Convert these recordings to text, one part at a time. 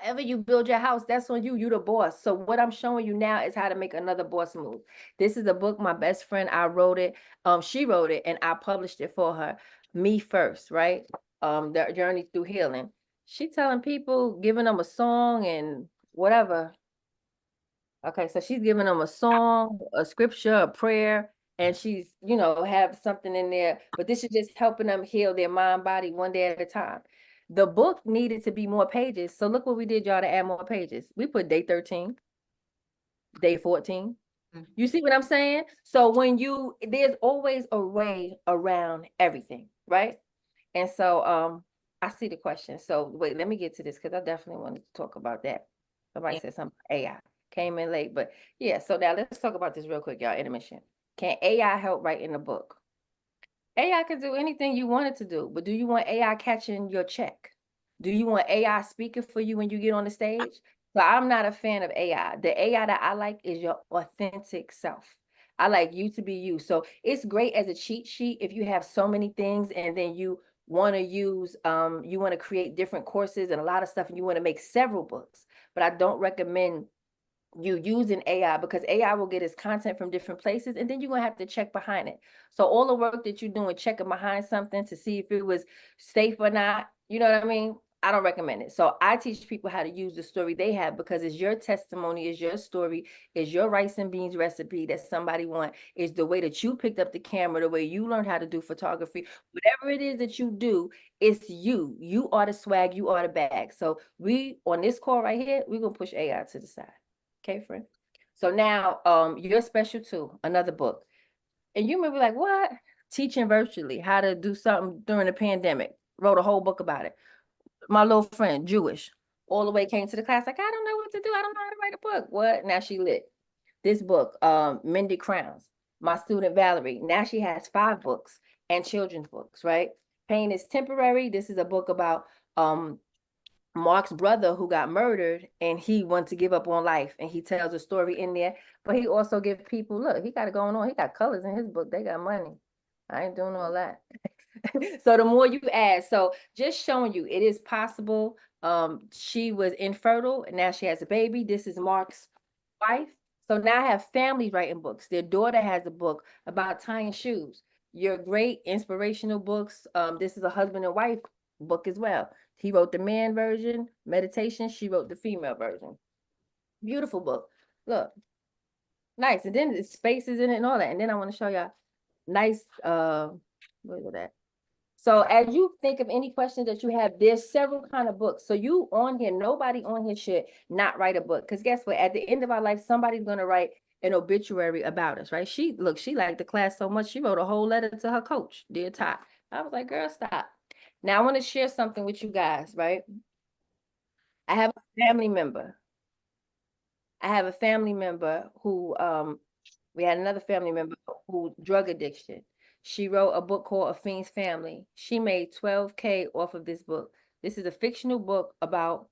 However you build your house, that's on you. You the boss. So what I'm showing you now is how to make another boss move. This is a book, my best friend, I wrote it. She wrote it and I published it for her. Me First, right? The journey through healing. She telling people, giving them a song and whatever. Okay, so she's giving them a song, a scripture, a prayer, and she's, have something in there. But this is just helping them heal their mind, body one day at a time. The book needed to be more pages. So look what we did, y'all, to add more pages. We put day 13, day 14. You see what I'm saying? So there's always a way around everything, right? And so I see the question. So wait, let me get to this because I definitely wanted to talk about that. Somebody Yeah. said something AI. Came in late, but yeah. So now let's talk about this real quick, y'all. Intermission. Can AI help write in a book? AI can do anything you want it to do, but do you want AI catching your check? Do you want AI speaking for you when you get on the stage? So I'm not a fan of AI. The AI that I like is your authentic self. I like you to be you. So it's great as a cheat sheet if you have so many things and then you want to you want to create different courses and a lot of stuff and you want to make several books. But I don't recommend you using AI because AI will get its content from different places and then you're gonna have to check behind it. So all the work that you're doing, checking behind something to see if it was safe or not, you know what I mean? I don't recommend it. So I teach people how to use the story they have because it's your testimony, it's your story, it's your rice and beans recipe that somebody want, is the way that you picked up the camera, the way you learned how to do photography, whatever it is that you do, it's you. You are the swag, you are the bag. So we on this call right here, we're gonna push AI to the side. Okay, friend. So now, you're special too, another book. And you may be like, what? Teaching virtually, how to do something during the pandemic. Wrote a whole book about it. My little friend, Jewish, all the way came to the class, like, I don't know what to do. I don't know how to write a book. What? Now she lit. This book, Mended Crowns. My student Valerie, now she has 5 books and children's books, right? Pain is temporary. This is a book about Mark's brother who got murdered and he wanted to give up on life and he tells a story in there, but he also gives people, look, he got it going on. He got colors in his book. They got money. I ain't doing all that. So the more you add, so just showing you it is possible. She was infertile and now she has a baby. This is Mark's wife. So now I have families writing books. Their daughter has a book about tying shoes. Your great inspirational books. This is a husband and wife book as well. He wrote the man version, meditation. She wrote the female version. Beautiful book. Look, nice. And then the spaces in it and all that. And then I want to show y'all nice, what is that? So as you think of any questions that you have, there's several kind of books. So you on here, nobody on here should not write a book. Because guess what? At the end of our life, somebody's going to write an obituary about us, right? She liked the class so much, she wrote a whole letter to her coach, dear Ty. I was like, girl, stop. Now I want to share something with you guys, right? I have a family member. I have a family member who we had another family member who drug addiction. She wrote a book called A Fiend's Family. She made 12K off of this book. This is a fictional book about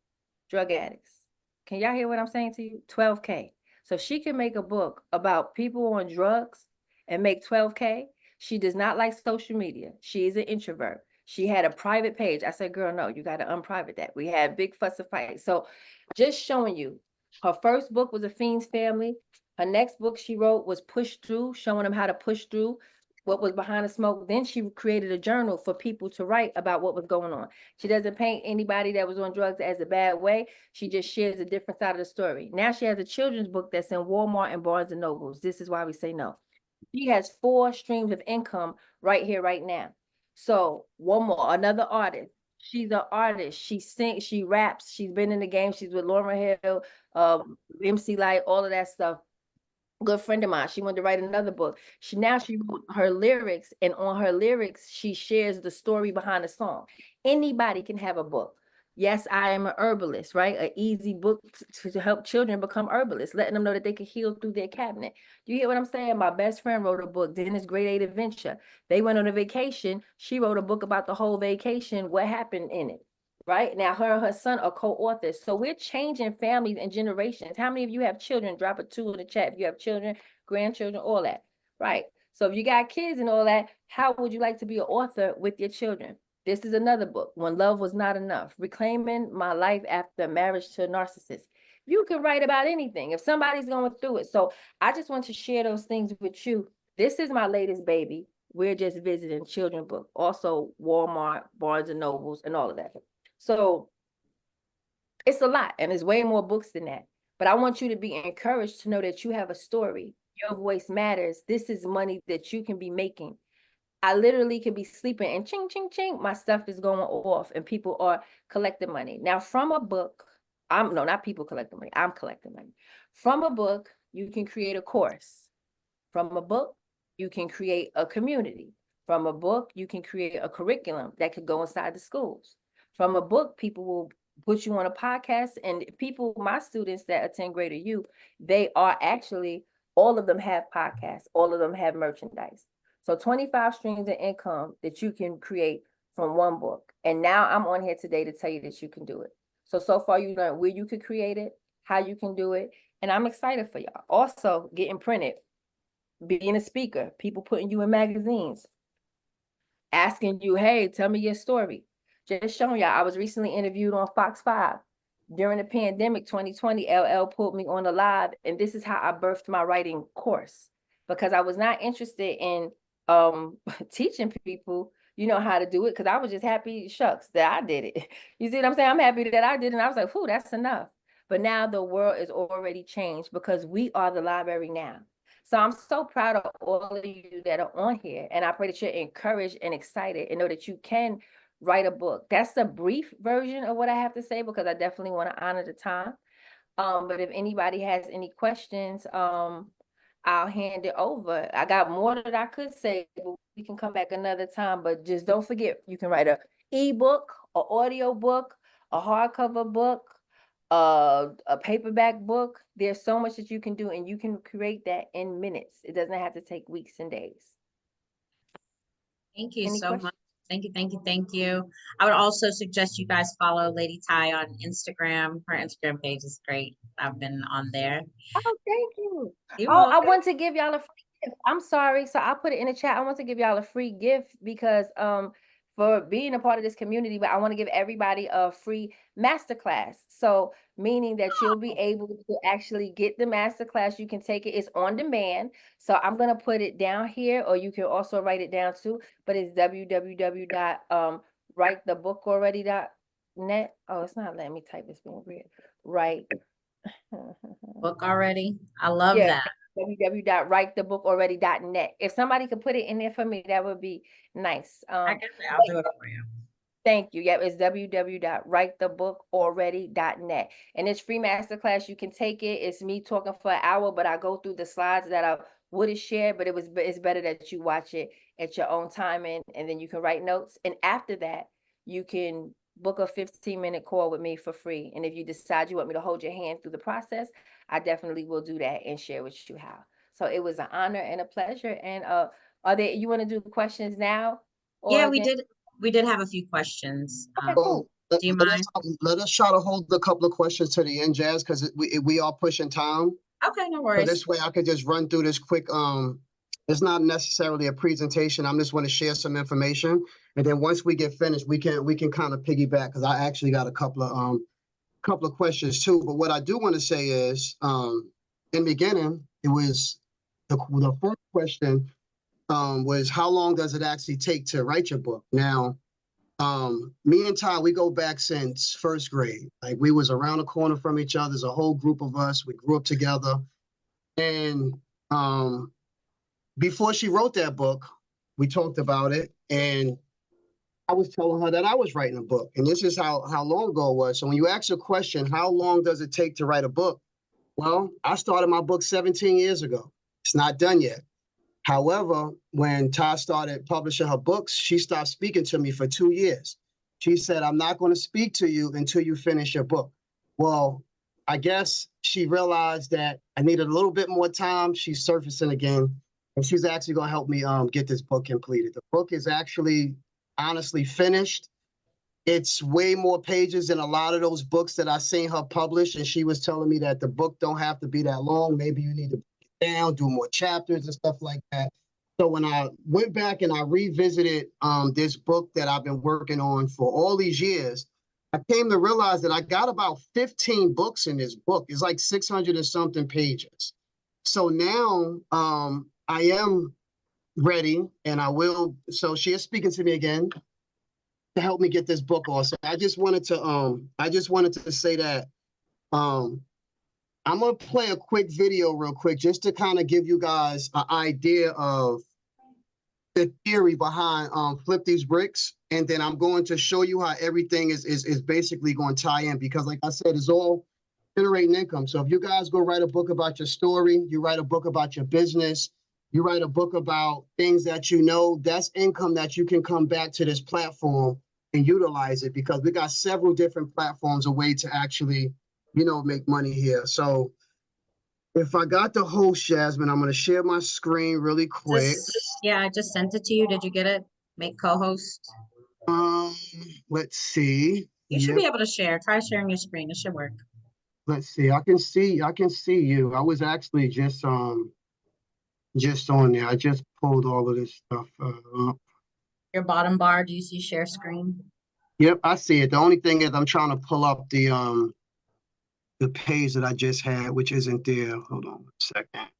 drug addicts. Can y'all hear what I'm saying to you? 12K. So she can make a book about people on drugs and make 12K. She does not like social media. She is an introvert. She had a private page. I said, girl, no, you got to unprivate that. We had big fuss and fight. So just showing you, her first book was A Fiend's Family. Her next book she wrote was Push Through, showing them how to push through what was behind the smoke. Then she created a journal for people to write about what was going on. She doesn't paint anybody that was on drugs as a bad way. She just shares a different side of the story. Now she has a children's book that's in Walmart and Barnes and Nobles. This is why we say no. She has 4 streams of income right here, right now. So one more, another artist. She's an artist. She sings, she raps. She's been in the game. She's with Lauryn Hill, MC Light, all of that stuff. Good friend of mine. She wanted to write another book. She wrote her lyrics, and on her lyrics, she shares the story behind the song. Anybody can have a book. Yes, I am an herbalist, right? An easy book to help children become herbalists, letting them know that they can heal through their cabinet. You hear what I'm saying? My best friend wrote a book, Dennis Grade 8 Adventure. They went on a vacation. She wrote a book about the whole vacation, what happened in it. Right now, her and her son are co-authors. So we're changing families and generations. How many of you have children? Drop a 2 in the chat if you have children, grandchildren, all that. Right. So if you got kids and all that, how would you like to be an author with your children? This is another book, When Love Was Not Enough, Reclaiming My Life After Marriage to a Narcissist. You can write about anything if somebody's going through it. So I just want to share those things with you. This is my latest baby. We're just visiting children's book, also Walmart, Barnes and Nobles, and all of that. So it's a lot, and there's way more books than that. But I want you to be encouraged to know that you have a story. Your voice matters. This is money that you can be making. I literally can be sleeping and ching, ching, ching, my stuff is going off and people are collecting money. Now, from a book, not people collecting money, I'm collecting money. From a book, you can create a course. From a book, you can create a community. From a book, you can create a curriculum that could go inside the schools. From a book, people will put you on a podcast, and people, my students that attend Greater U, they are actually, all of them have podcasts, all of them have merchandise. So 25 streams of income that you can create from one book. And now I'm on here today to tell you that you can do it. So far you learned where you could create it, how you can do it. And I'm excited for y'all. Also getting printed, being a speaker, people putting you in magazines, asking you, hey, tell me your story. Just showing y'all, I was recently interviewed on Fox 5. During the pandemic, 2020, LL pulled me on a live, and this is how I birthed my writing course, because I was not interested in teaching people, how to do it, because I was just happy, shucks, that I did it. You see what I'm saying? I'm happy that I did it, and I was like, whew, that's enough. But now the world is already changed because we are the library now. So I'm so proud of all of you that are on here, and I pray that you're encouraged and excited and know that you can write a book. That's the brief version of what I have to say, because I definitely want to honor the time. But if anybody has any questions, I'll hand it over. I got more that I could say, but we can come back another time. But just don't forget, you can write a ebook, an audio book, a hardcover book, a paperback book. There's so much that you can do, and you can create that in minutes. It doesn't have to take weeks and days. Thank you so much. Thank you, thank you, thank you. I would also suggest you guys follow Lady Ty on Instagram. Her Instagram page is great. I've been on there. Oh, thank you. You're Oh, I welcome. want to give y'all a free gift. I'm sorry. So I put it in the chat. I want to give y'all a free gift because for being a part of this community, but I want to give everybody a free masterclass. So meaning that you'll be able to actually get the masterclass. You can take it. It's on demand. So I'm going to put it down here, or you can also write it down too, but it's www.writethebookalready.net. Oh, it's not letting me type. It's being weird. Right. Book already. I love that. www.writethebookalready.net. If somebody could put it in there for me, that would be nice. I guess I'll do it for you. Thank you. Yep, it's www.writethebookalready.net. And it's free masterclass. You can take it. It's me talking for an hour, but I go through the slides that I would have shared, but it's better that you watch it at your own time, and then you can write notes. And after that, you can book a 15-minute call with me for free. And if you decide you want me to hold your hand through the process, I definitely will do that and share with you how. So it was an honor and a pleasure. And you want to do questions now? Yeah, we did have a few questions. Okay, cool. Do you mind? Let us try to hold a couple of questions to the end, Jazz, because we are pushing time. Okay, no worries. So this way I could just run through this quick. It's not necessarily a presentation. I'm just want to share some information, and then once we get finished, we can kind of piggyback, because I actually got a couple of questions too. But what I do want to say is, in the beginning, it was the first question was, how long does it actually take to write your book? Now, me and Ty, we go back since first grade. Like, we was around the corner from each other. There's a whole group of us. We grew up together. And before she wrote that book, we talked about it. And I was telling her that I was writing a book. And this is how long ago it was. So when you ask a question, how long does it take to write a book? Well, I started my book 17 years ago. It's not done yet. However, when Ty started publishing her books, she stopped speaking to me for 2 years. She said, I'm not going to speak to you until you finish your book. Well, I guess she realized that I needed a little bit more time. She's surfacing again, and she's actually going to help me get this book completed. The book is actually honestly finished. It's way more pages than a lot of those books that I seen her publish, and she was telling me that the book don't have to be that long. Maybe you need to break it down, do more chapters and stuff like that. So when I went back and I revisited this book that I've been working on for all these years, I came to realize that I got about 15 books in this book. It's like 600 and something pages. So now I am ready, and I will. So she is speaking to me again to help me get this book also. I just wanted to say that I'm gonna play a quick video real quick just to kind of give you guys an idea of the theory behind Flip These Bricks, and then I'm going to show you how everything is basically going to tie in, because like I said, it's all generating income. So if you guys go write a book about your story, you write a book about your business, you write a book about things that you know, that's income that you can come back to this platform and utilize it, because we got several different platforms, a way to actually, make money here. So if I got the host, Jasmine, I'm going to share my screen really quick. Yeah, I just sent it to you. Did you get it? Make co-host. Um, let's see. You should Yep. be able to share. Try sharing your screen. It should work. Let's see. I can see you. I was actually just on there. I just pulled all of this stuff up. Your bottom bar, do you see share screen? Yep, I see it. The only thing is I'm trying to pull up the page that I just had, which isn't there. Hold on a second.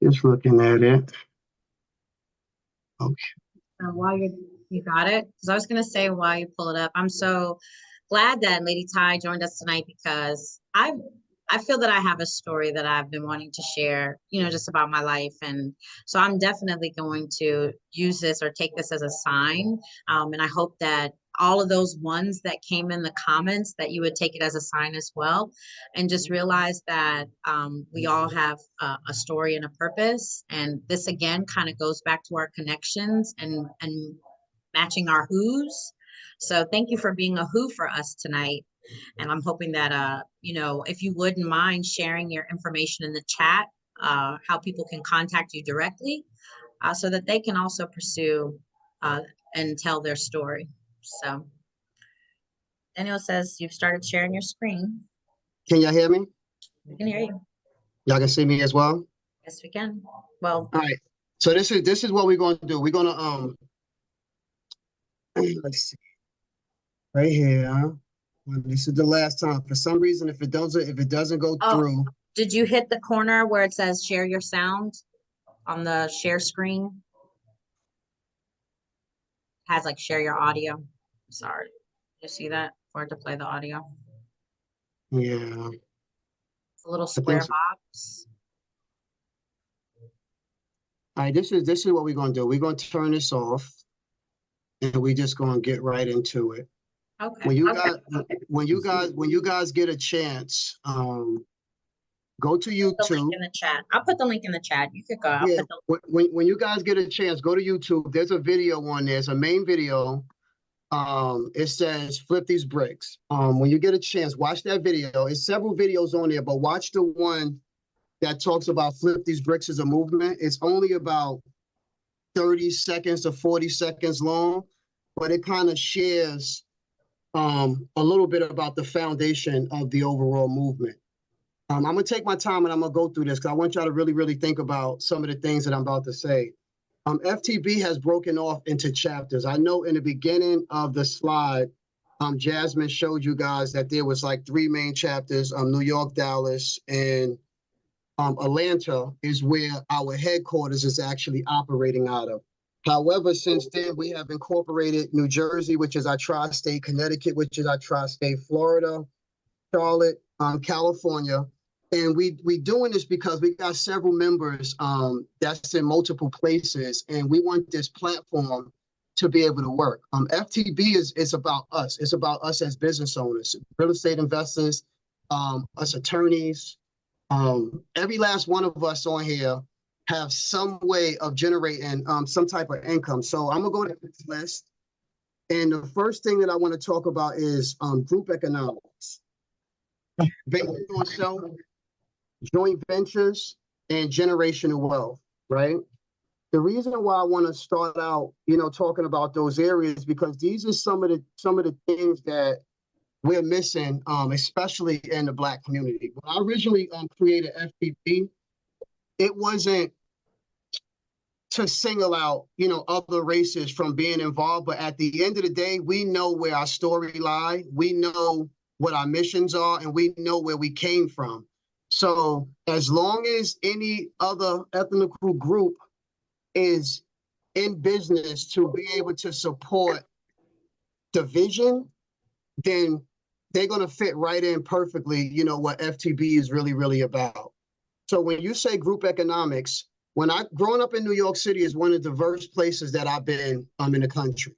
Just looking at it. Okay. While you got it, because I was gonna say while you pull it up, I'm so glad that Lady Ty joined us tonight, because I feel that I have a story that I've been wanting to share, just about my life. And so I'm definitely going to use this or take this as a sign. And I hope that all of those ones that came in the comments, that you would take it as a sign as well, and just realize that we all have a story and a purpose. And this again kind of goes back to our connections and matching our who's. So thank you for being a who for us tonight. And I'm hoping that, if you wouldn't mind sharing your information in the chat, how people can contact you directly, so that they can also pursue and tell their story. So Daniel says you've started sharing your screen. Can y'all hear me? We can hear you. Y'all can see me as well? Yes, we can. Well, all right. So this is what we're going to do. We're going to let's see. Right here. This is the last time. For some reason, if it doesn't go through. Did you hit the corner where it says share your sound on the share screen? It has like share your audio. Sorry. You see that? For it to play the audio. Yeah. It's a little square box. All right, this is what we're going to do. We're going to turn this off, and we're just going to get right into it. Okay. When you guys get a chance, go to YouTube. The link in the chat. I'll put the link in the chat. You could go. Yeah. When you guys get a chance, go to YouTube. There's a video on there. It's a main video. It says Flip These Bricks. When you get a chance, watch that video. It's several videos on there, but watch the one that talks about Flip These Bricks as a movement. It's only about 30 seconds to 40 seconds long, but it kind of shares a little bit about the foundation of the overall movement. I'm going to take my time and I'm going to go through this because I want y'all to really, really think about some of the things that I'm about to say. FTB has broken off into chapters. I know in the beginning of the slide, Jasmine showed you guys that there was like 3 main chapters, New York, Dallas, and Atlanta is where our headquarters is actually operating out of. However, since then, we have incorporated New Jersey, which is our tri-state, Connecticut, which is our tri-state, Florida, Charlotte, California. And we doing this because we got several members that's in multiple places, and we want this platform to be able to work. FTB is about us. It's about us as business owners, real estate investors, us attorneys. Every last one of us on here have some way of generating some type of income. So I'm gonna go to this list. And the first thing that I want to talk about is group economics. Based on self, joint ventures, and generational wealth, right? The reason why I want to start out, talking about those areas, because these are some of the things that we're missing, especially in the Black community. When I originally created FTB, it wasn't to single out, other races from being involved. But at the end of the day, we know where our story lie. We know what our missions are, and we know where we came from. So as long as any other ethnical group is in business to be able to support the vision, then they're going to fit right in perfectly, what FTB is really, really about. So when you say group economics, growing up in New York City is one of the diverse places that I've been in the country.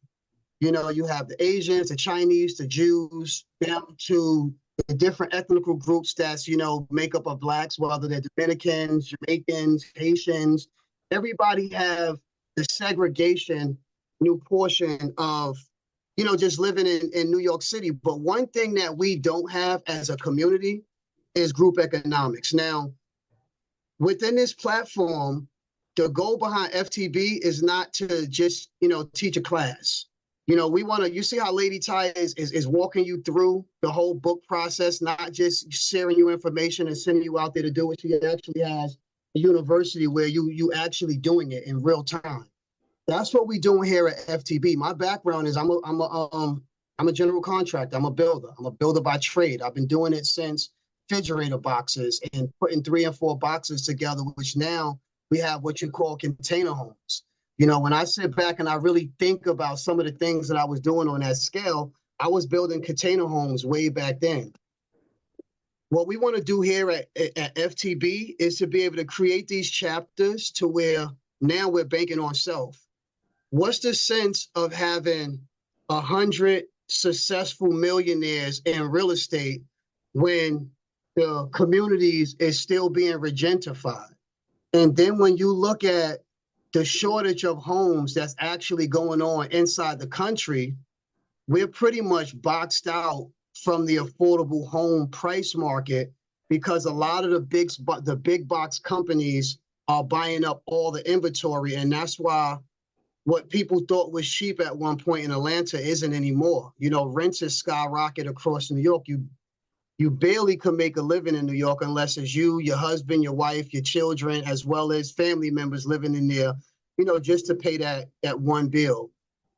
You have the Asians, the Chinese, the Jews, down to the different ethnical groups that's, make up of Blacks, whether they're Dominicans, Jamaicans, Haitians. Everybody have the segregation, new portion of, just living in New York City. But one thing that we don't have as a community is group economics. Now, within this platform, the goal behind FTB is not to just, teach a class. You see how Lady Ty is walking you through the whole book process, not just sharing you information and sending you out there to do it. She actually has a university where you actually doing it in real time. That's what we're doing here at FTB. My background is I'm a general contractor. I'm a builder. I'm a builder by trade. I've been doing it since refrigerator boxes and putting 3 and 4 boxes together, which now we have what you call container homes. When I sit back and I really think about some of the things that I was doing on that scale, I was building container homes way back then. What we want to do here at FTB is to be able to create these chapters to where now we're banking on self. What's the sense of having 100 successful millionaires in real estate when the communities is still being regentified? And then when you look at the shortage of homes that's actually going on inside the country, we're pretty much boxed out from the affordable home price market because a lot of the big box companies are buying up all the inventory. And that's why what people thought was cheap at one point in Atlanta isn't anymore. Rents is skyrocket across New York. You barely can make a living in New York unless it's you, your husband, your wife, your children, as well as family members living in there, just to pay that one bill.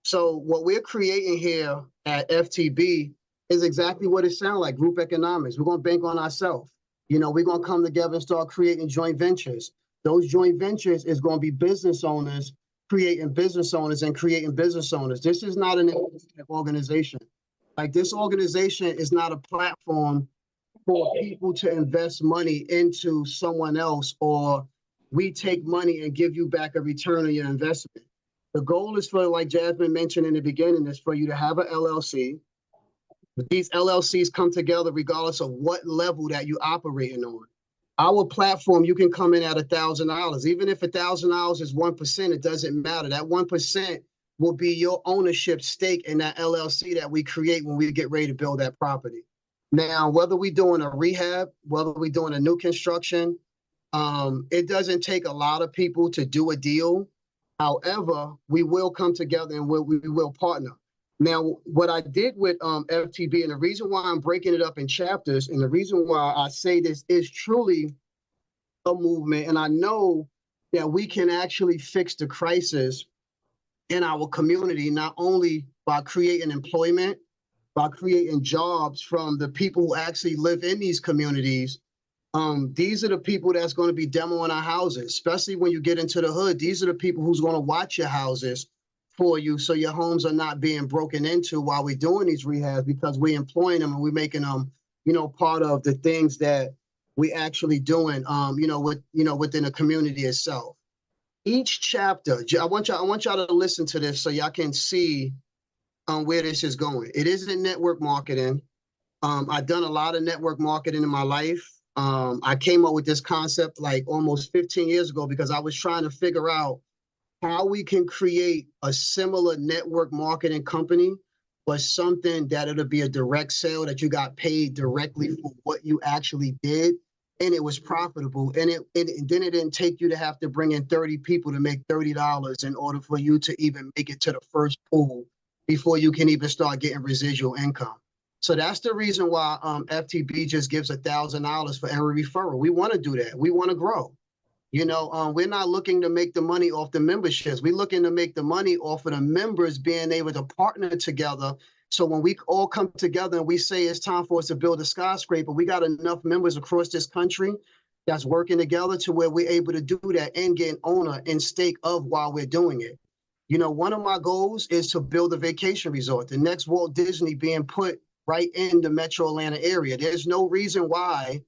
So what we're creating here at FTB is exactly what it sounds like, group economics. We're going to bank on ourselves. We're going to come together and start creating joint ventures. Those joint ventures is going to be business owners creating business owners and creating business owners. This is not an organization. Like, this organization is not a platform for people to invest money into someone else, or we take money and give you back a return on your investment. The goal is for, like Jasmine mentioned in the beginning, is for you to have an LLC. These LLCs come together regardless of what level that you're operating on. Our platform, you can come in at $1,000. Even if $1,000 is 1%, it doesn't matter. That 1% will be your ownership stake in that LLC that we create when we get ready to build that property. Now, whether we're doing a rehab, whether we're doing a new construction, it doesn't take a lot of people to do a deal. However, we will come together and we will partner. Now, what I did with FTB, and the reason why I'm breaking it up in chapters, and the reason why I say this is truly a movement, and I know that we can actually fix the crisis in our community, not only by creating employment, by creating jobs from the people who actually live in these communities. These are the people that's going to be demoing our houses, especially when you get into the hood. These are the people who's going to watch your houses for you, so your homes are not being broken into while we're doing these rehabs, because we're employing them and we're making them, part of the things that we actually doing, within the community itself. Each chapter, I want y'all to listen to this so y'all can see where this is going. It isn't network marketing. I've done a lot of network marketing in my life. I came up with this concept like almost 15 years ago because I was trying to figure out how we can create a similar network marketing company, but something that it'll be a direct sale, that you got paid directly for what you actually did, and it was profitable. And then it didn't take you to have to bring in 30 people to make $30 in order for you to even make it to the first pool before you can even start getting residual income. So that's the reason why FTB just gives $1,000 for every referral. We want to do that. We want to grow. We're not looking to make the money off the memberships. We're looking to make the money off of the members being able to partner together. So when we all come together and we say it's time for us to build a skyscraper, we got enough members across this country that's working together to where we're able to do that and get an owner and stake of while we're doing it. One of my goals is to build a vacation resort, the next Walt Disney being put right in the metro Atlanta area. There's no reason why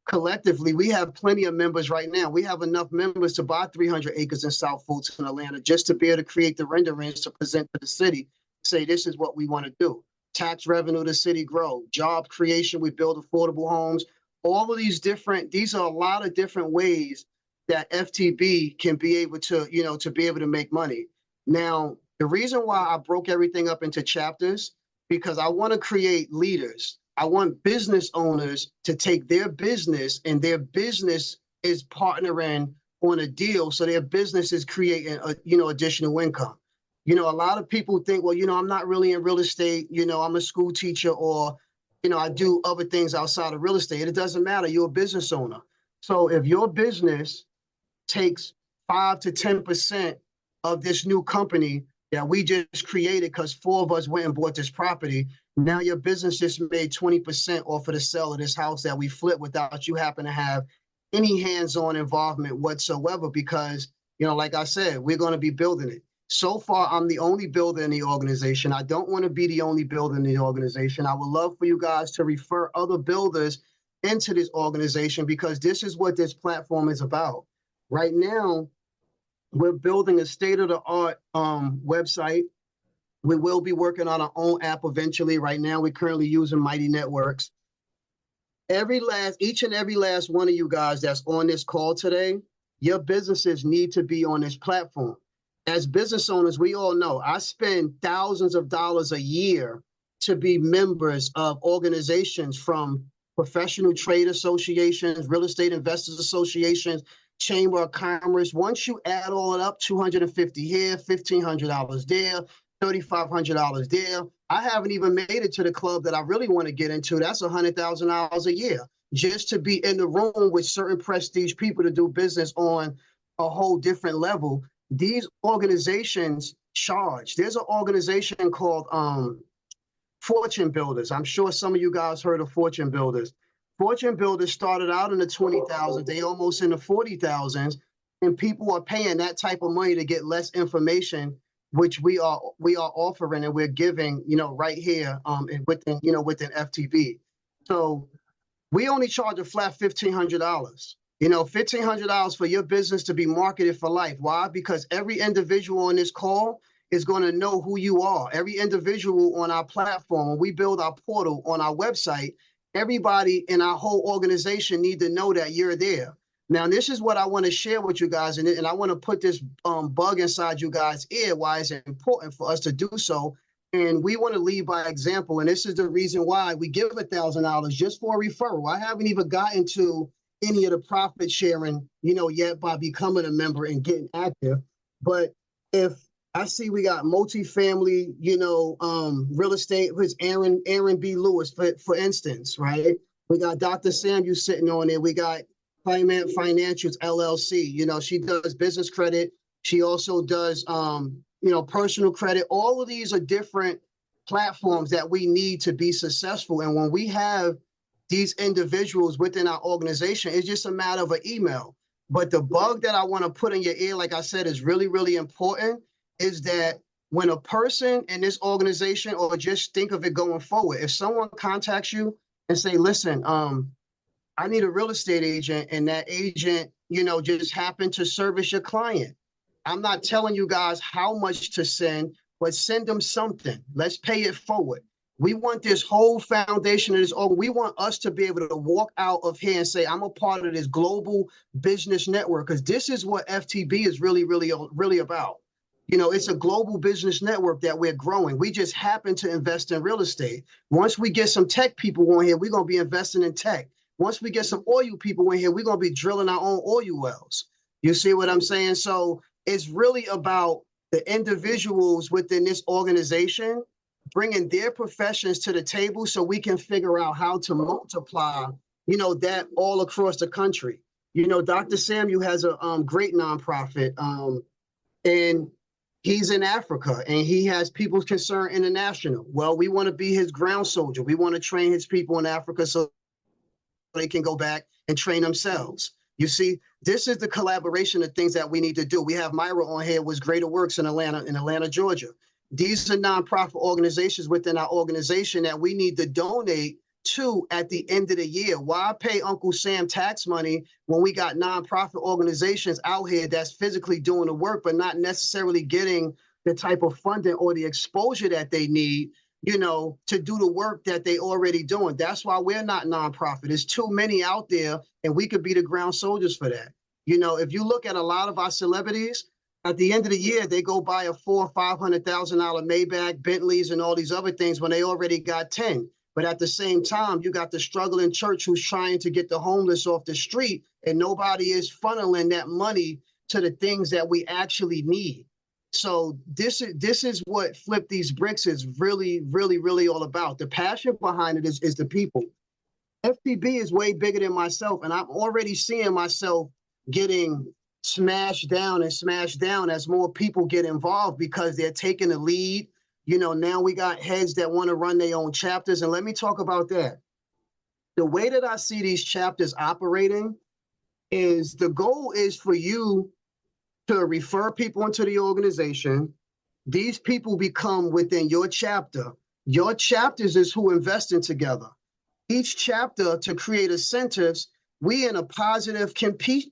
collectively, we have plenty of members right now. We have enough members to buy 300 acres in South Fulton, Atlanta, just to be able to create the renderings to present to the city, say this is what we want to do. Tax revenue, the city grow, job creation, we build affordable homes. All of these are a lot of different ways that FTB can be able to, to be able to make money. Now, the reason why I broke everything up into chapters, because I want to create leaders. I want business owners to take their business and their business is partnering on a deal. So their business is creating, additional income. A lot of people think, well, I'm not really in real estate. I'm a school teacher or, I do other things outside of real estate. It doesn't matter. You're a business owner. So if your business takes 5 to 10% of this new company that we just created because 4 of us went and bought this property, now your business just made 20% off of the sale of this house that we flipped without you happen to have any hands-on involvement whatsoever because, like I said, we're going to be building it. So far, I'm the only builder in the organization. I don't want to be the only builder in the organization. I would love for you guys to refer other builders into this organization because this is what this platform is about. Right now, we're building a state-of-the-art website. We will be working on our own app eventually. Right now, we're currently using Mighty Networks. Each and every last one of you guys that's on this call today, your businesses need to be on this platform. As business owners, we all know I spend thousands of dollars a year to be members of organizations from professional trade associations, real estate investors associations, Chamber of Commerce. Once you add all it up, $250 here, $1,500 there, $3,500 there. I haven't even made it to the club that I really want to get into. That's $100,000 a year just to be in the room with certain prestige people to do business on a whole different level. These organizations charge. There's an organization called Fortune Builders. I'm sure some of you guys heard of Fortune Builders. Fortune Builders started out in the 20,000s. They almost in the 40,000s, and people are paying that type of money to get less information, which we are offering and we're giving, right here within FTB. So we only charge a flat $1,500. $1,500 for your business to be marketed for life. Why? Because every individual on this call is going to know who you are. Every individual on our platform, when we build our portal on our website, everybody in our whole organization need to know that you're there. Now, this is what I want to share with you guys, and I want to put this bug inside you guys' ear, why it's important for us to do so. And we want to lead by example. And this is the reason why we give $1,000 just for a referral. I haven't even gotten to any of the profit sharing, yet by becoming a member and getting active. But if I see we got multifamily, real estate with Aaron B. Lewis, for instance, right? We got Dr. Samuel sitting on there. We got Financials LLC. She does business credit. She also does, personal credit. All of these are different platforms that we need to be successful. And when we have these individuals within our organization, it's just a matter of an email. But the bug that I want to put in your ear, like I said, is really, really important, is that when a person in this organization, or just think of it going forward, if someone contacts you and say, listen, I need a real estate agent, and that agent, just happened to service your client. I'm not telling you guys how much to send, but send them something. Let's pay it forward. We want this whole foundation of this, we want us to be able to walk out of here and say, I'm a part of this global business network, because this is what FTB is really, really, really about. It's a global business network that we're growing. We just happen to invest in real estate. Once we get some tech people on here, we're going to be investing in tech. Once we get some oil people in here, we're going to be drilling our own oil wells. You see what I'm saying? So it's really about the individuals within this organization bringing their professions to the table so we can figure out how to multiply, that all across the country. You know, Dr. Samuel has a great nonprofit, and he's in Africa, and he has People's Concern International. Well, we want to be his ground soldier. We want to train his people in Africa so they can go back and train themselves. You see, this is the collaboration of things that we need to do. We have Myra on here with Greater Works in Atlanta, Georgia. These are nonprofit organizations within our organization that we need to donate to at the end of the year. Why pay Uncle Sam tax money when we got nonprofit organizations out here that's physically doing the work, but not necessarily getting the type of funding or the exposure that they need, you know, to do the work that they already doing. That's why we're not nonprofit. There's too many out there, and we could be the ground soldiers for that. You know, if you look at a lot of our celebrities, at the end of the year, they go buy a $400,000 or $500,000 Maybach, Bentleys, and all these other things when they already got 10. But at the same time, you got the struggling church who's trying to get the homeless off the street, and nobody is funneling that money to the things that we actually need. So this is what Flip These Bricks is really all about. The passion behind it is the people. FTB is way bigger than myself, and I'm already seeing myself getting smashed down as more people get involved because they're taking the lead. You know, now we got heads that want to run their own chapters, and let me talk about that. The way that I see these chapters operating is the goal is for you to refer people into the organization. These people become within your chapter. Your chapters is who investing together. Each chapter to create incentives, we in a positive competing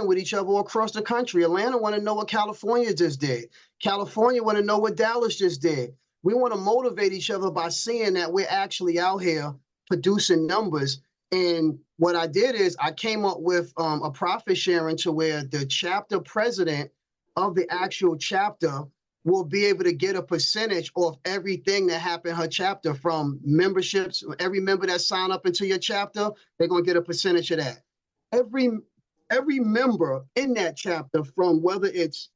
with each other across the country. Atlanta want to know what California just did. California want to know what Dallas just did. We want to motivate each other by seeing that we're actually out here producing numbers. And what I did is I came up with a profit sharing to where the chapter president of the actual chapter will be able to get a percentage of everything that happened in her chapter, from memberships. Every member that sign up into your chapter, they're going to get a percentage of that. Every member in that chapter, from whether it's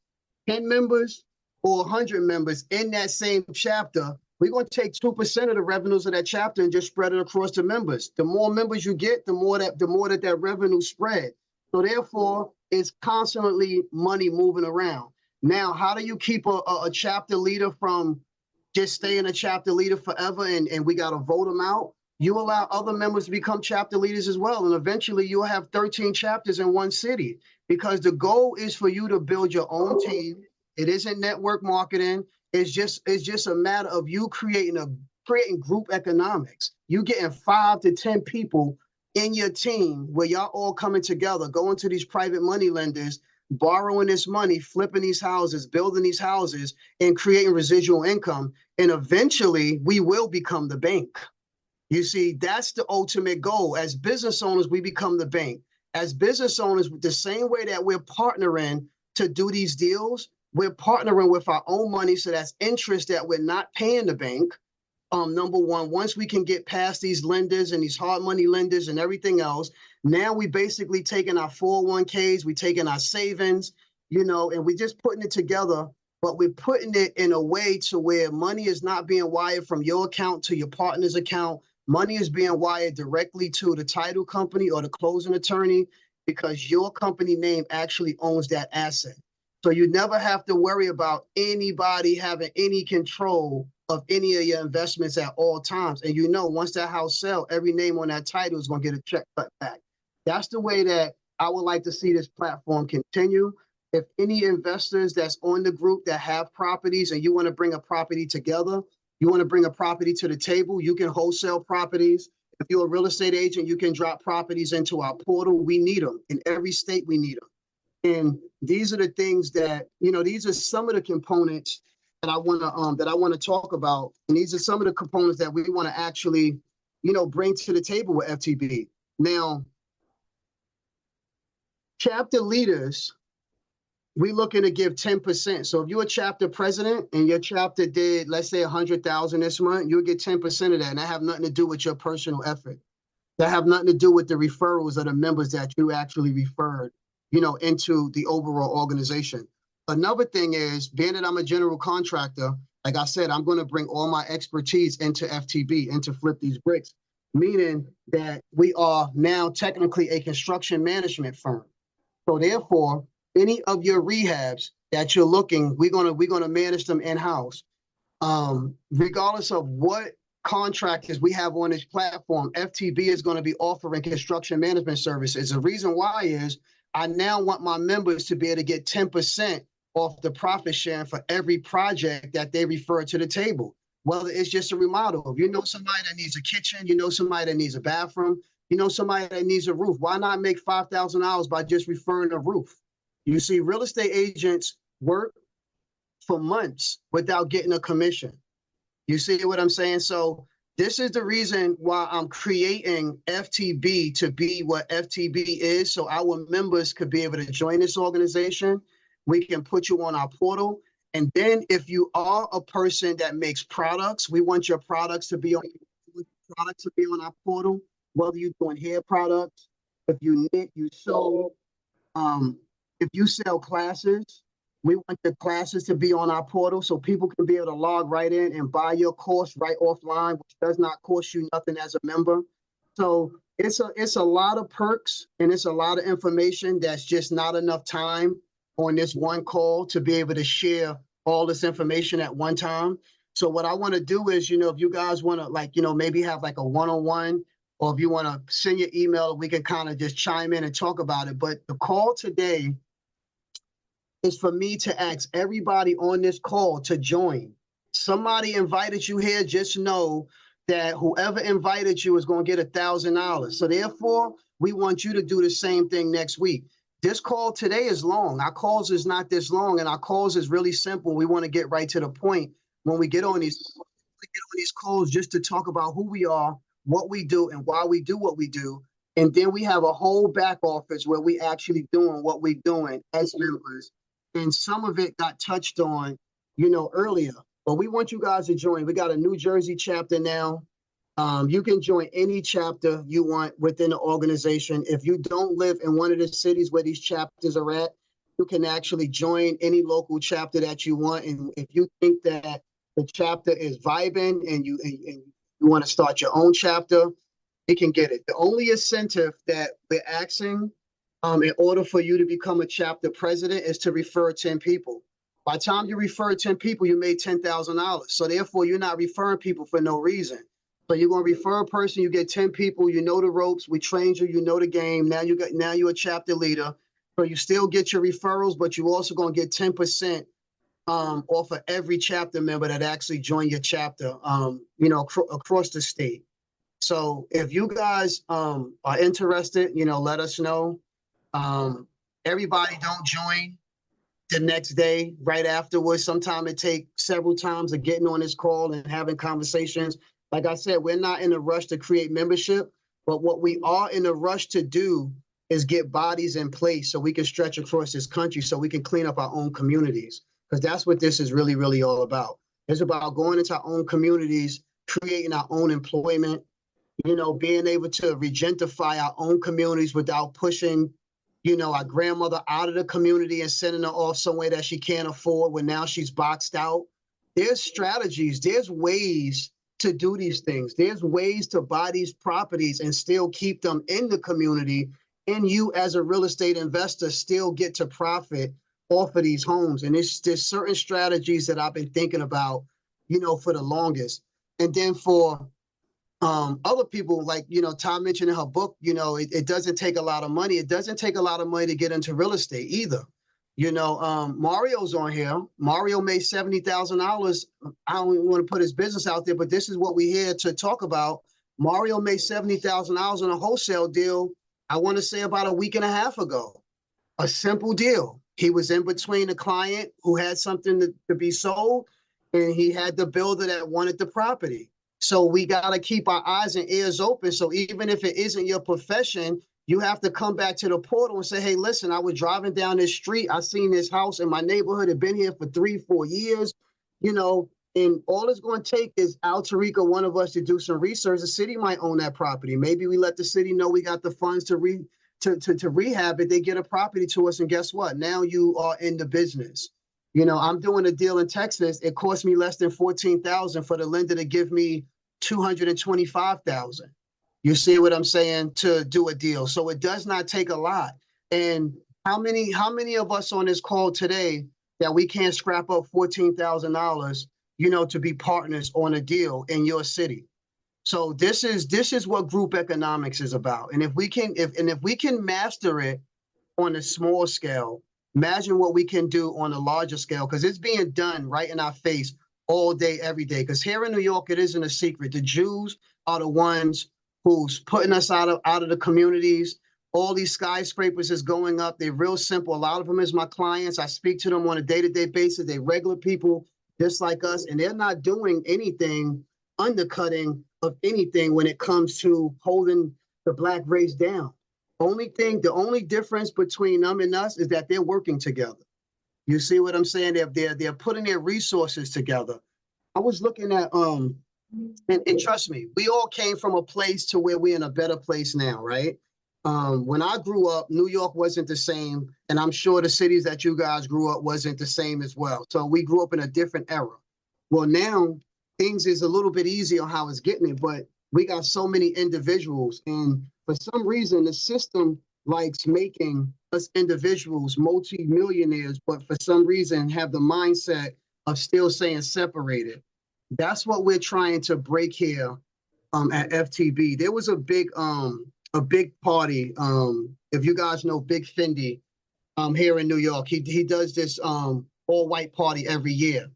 10 members or 100 members in that same chapter, we're going to take 2% of the revenues of that chapter and just spread it across the members. The more members you get, the more that revenue spread. So therefore, it's constantly money moving around. Now, how do you keep a chapter leader from just staying a chapter leader forever and we got to vote them out? You allow other members to become chapter leaders as well. And eventually you'll have 13 chapters in one city, because the goal is for you to build your own team. It isn't network marketing. It's just a matter of you creating group economics. You getting 5 to 10 people in your team where y'all all coming together, going to these private money lenders, borrowing this money, flipping these houses, building these houses, and creating residual income. And eventually we will become the bank. You see, that's the ultimate goal. As business owners, we become the bank. As business owners, the same way that we're partnering to do these deals, we're partnering with our own money. So that's interest that we're not paying the bank. Number one, once we can get past these lenders and these hard money lenders and everything else, now we basically taking our 401ks, we taking our savings, you know, and we just putting it together, but we're putting it in a way to where money is not being wired from your account to your partner's account. Money is being wired directly to the title company or the closing attorney, because your company name actually owns that asset. So you never have to worry about anybody having any control of any of your investments at all times. And you know, once that house sells, every name on that title is going to get a check cut back. That's the way that I would like to see this platform continue. If any investors that's on the group that have properties and you want to bring a property together, you want to bring a property to the table, you can wholesale properties. If you're a real estate agent, you can drop properties into our portal. We need them. In every state, we need them. And these are the things that, you know, these are some of the components that I want to talk about. And these are some of the components that we want to actually, you know, bring to the table with FTB. Now, chapter leaders, we looking to give 10%. So if you're a chapter president and your chapter did, let's say 100,000 this month, you'll get 10% of that. And that have nothing to do with your personal effort. That have nothing to do with the referrals of the members that you actually referred, you know, into the overall organization. Another thing is, being that I'm a general contractor, like I said, I'm going to bring all my expertise into FTB, into Flip These Bricks. meaning that we are now technically a construction management firm. So therefore, any of your rehabs that you're looking, we're gonna manage them in-house. Regardless of what contractors we have on this platform, FTB is going to be offering construction management services. The reason why is I now want my members to be able to get 10% off the profit sharing for every project that they refer to the table. Whether it's just a remodel, if you know somebody that needs a kitchen, you know somebody that needs a bathroom, you know somebody that needs a roof, why not make $5,000 by just referring a roof? You see, real estate agents work for months without getting a commission. You see what I'm saying? So this is the reason why I'm creating FTB to be what FTB is, so our members could be able to join this organization. We can put you on our portal. And then if you are a person that makes products, we want your products to be on our portal, whether you're doing hair products, if you knit, you sew, if you sell classes, we want the classes to be on our portal so people can be able to log right in and buy your course right offline, which does not cost you nothing as a member. So it's a lot of perks and it's a lot of information that's just not enough time on this one call to be able to share all this information at one time. So what I want to do is, if you guys want to maybe have like a one-on-one, or if you want to send your email, we can kind of just chime in and talk about it. But the call today is for me to ask everybody on this call to join. Somebody invited you here, just know that whoever invited you is going to get $1,000. So therefore, we want you to do the same thing next week. This call today is long. Our calls is not this long, and our calls is really simple. We want to get right to the point when we get on these calls just to talk about who we are, what we do, and why we do what we do. And then we have a whole back office where we actually doing what we're doing as members. And some of it got touched on, earlier. But we want you guys to join. We got a New Jersey chapter now. You can join any chapter you want within the organization. If you don't live in one of the cities where these chapters are at, you can actually join any local chapter that you want. And if you think that the chapter is vibing and you want to start your own chapter, you can get it. The only incentive that we're asking in order for you to become a chapter president is to refer 10 people. By the time you refer 10 people, you made $10,000. So therefore, you're not referring people for no reason. So you're going to refer a person, you get 10 people, you know the ropes, we trained you, you know the game. Now you're a chapter leader. So you still get your referrals, but you also going to get 10% off of every chapter member that actually joined your chapter, across the state. So if you guys are interested, let us know. Everybody don't join the next day, right afterwards. Sometimes it takes several times of getting on this call and having conversations. Like I said, we're not in a rush to create membership, but what we are in a rush to do is get bodies in place so we can stretch across this country so we can clean up our own communities. Because that's what this is really, really all about. It's about going into our own communities, creating our own employment, being able to regentrify our own communities without pushing, our grandmother out of the community and sending her off somewhere that she can't afford when now she's boxed out. There's strategies, there's ways to do these things. There's ways to buy these properties and still keep them in the community. And you as a real estate investor still get to profit off of these homes. And there's certain strategies that I've been thinking about, for the longest. And then for other people, like, Tom mentioned in her book, it doesn't take a lot of money. It doesn't take a lot of money to get into real estate either. Mario's on here. Mario made $70,000. I don't even want to put his business out there, but this is what we're here to talk about. Mario made $70,000 on a wholesale deal, I want to say about a week and a half ago. A simple deal. He was in between a client who had something to be sold, and he had the builder that wanted the property. So we got to keep our eyes and ears open. So even if it isn't your profession, you have to come back to the portal and say, hey, listen, I was driving down this street. I seen this house in my neighborhood. Had been here for 3-4 years, and all it's going to take is Al Tariq, one of us, to do some research. The city might own that property. Maybe we let the city know we got the funds to rehab it. They get a property to us. And guess what? Now you are in the business. I'm doing a deal in Texas. It cost me less than $14,000 for the lender to give me $225,000. You see what I'm saying? To do a deal. So it does not take a lot. And how many of us on this call today that we can't scrap up $14,000, to be partners on a deal in your city? So this is what group economics is about. And if we can master it on a small scale, imagine what we can do on a larger scale, because it's being done right in our face all day, every day. Because here in New York, it isn't a secret. The Jews are the ones who's putting us out of the communities. All these skyscrapers is going up. They're real simple. A lot of them is my clients. I speak to them on a day-to-day basis. They're regular people just like us, and they're not doing anything undercutting of anything when it comes to holding the Black race down. The only difference between them and us is that they're working together. You see what I'm saying? They're putting their resources together. I was looking at and trust me, we all came from a place to where we're in a better place now, right? When I grew up, New York wasn't the same, and I'm sure the cities that you guys grew up wasn't the same as well. So we grew up in a different era. Well, now things is a little bit easier on how it's getting it, but we got so many individuals, and for some reason, the system likes making us individuals multi-millionaires, but for some reason have the mindset of still saying separated. That's what we're trying to break here at FTB. There was a big party. If you guys know Big Fendi here in New York, he does this all white party every year.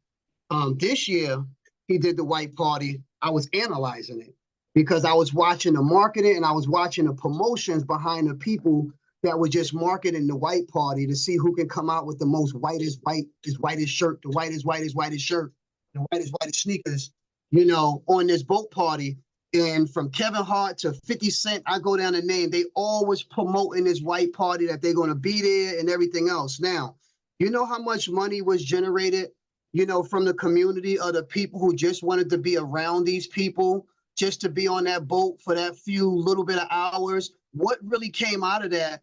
This year he did the white party. I was analyzing it because I was watching the marketing and I was watching the promotions behind the people that were just marketing the white party to see who can come out with the most whitest shirt, the whitest shirt, the whitest sneakers, on this boat party. And from Kevin Hart to 50 Cent, I go down the name, they always promoting this white party that they're going to be there and everything else. Now, you know how much money was generated, from the community of the people who just wanted to be around these people, just to be on that boat for that few little bit of hours? What really came out of that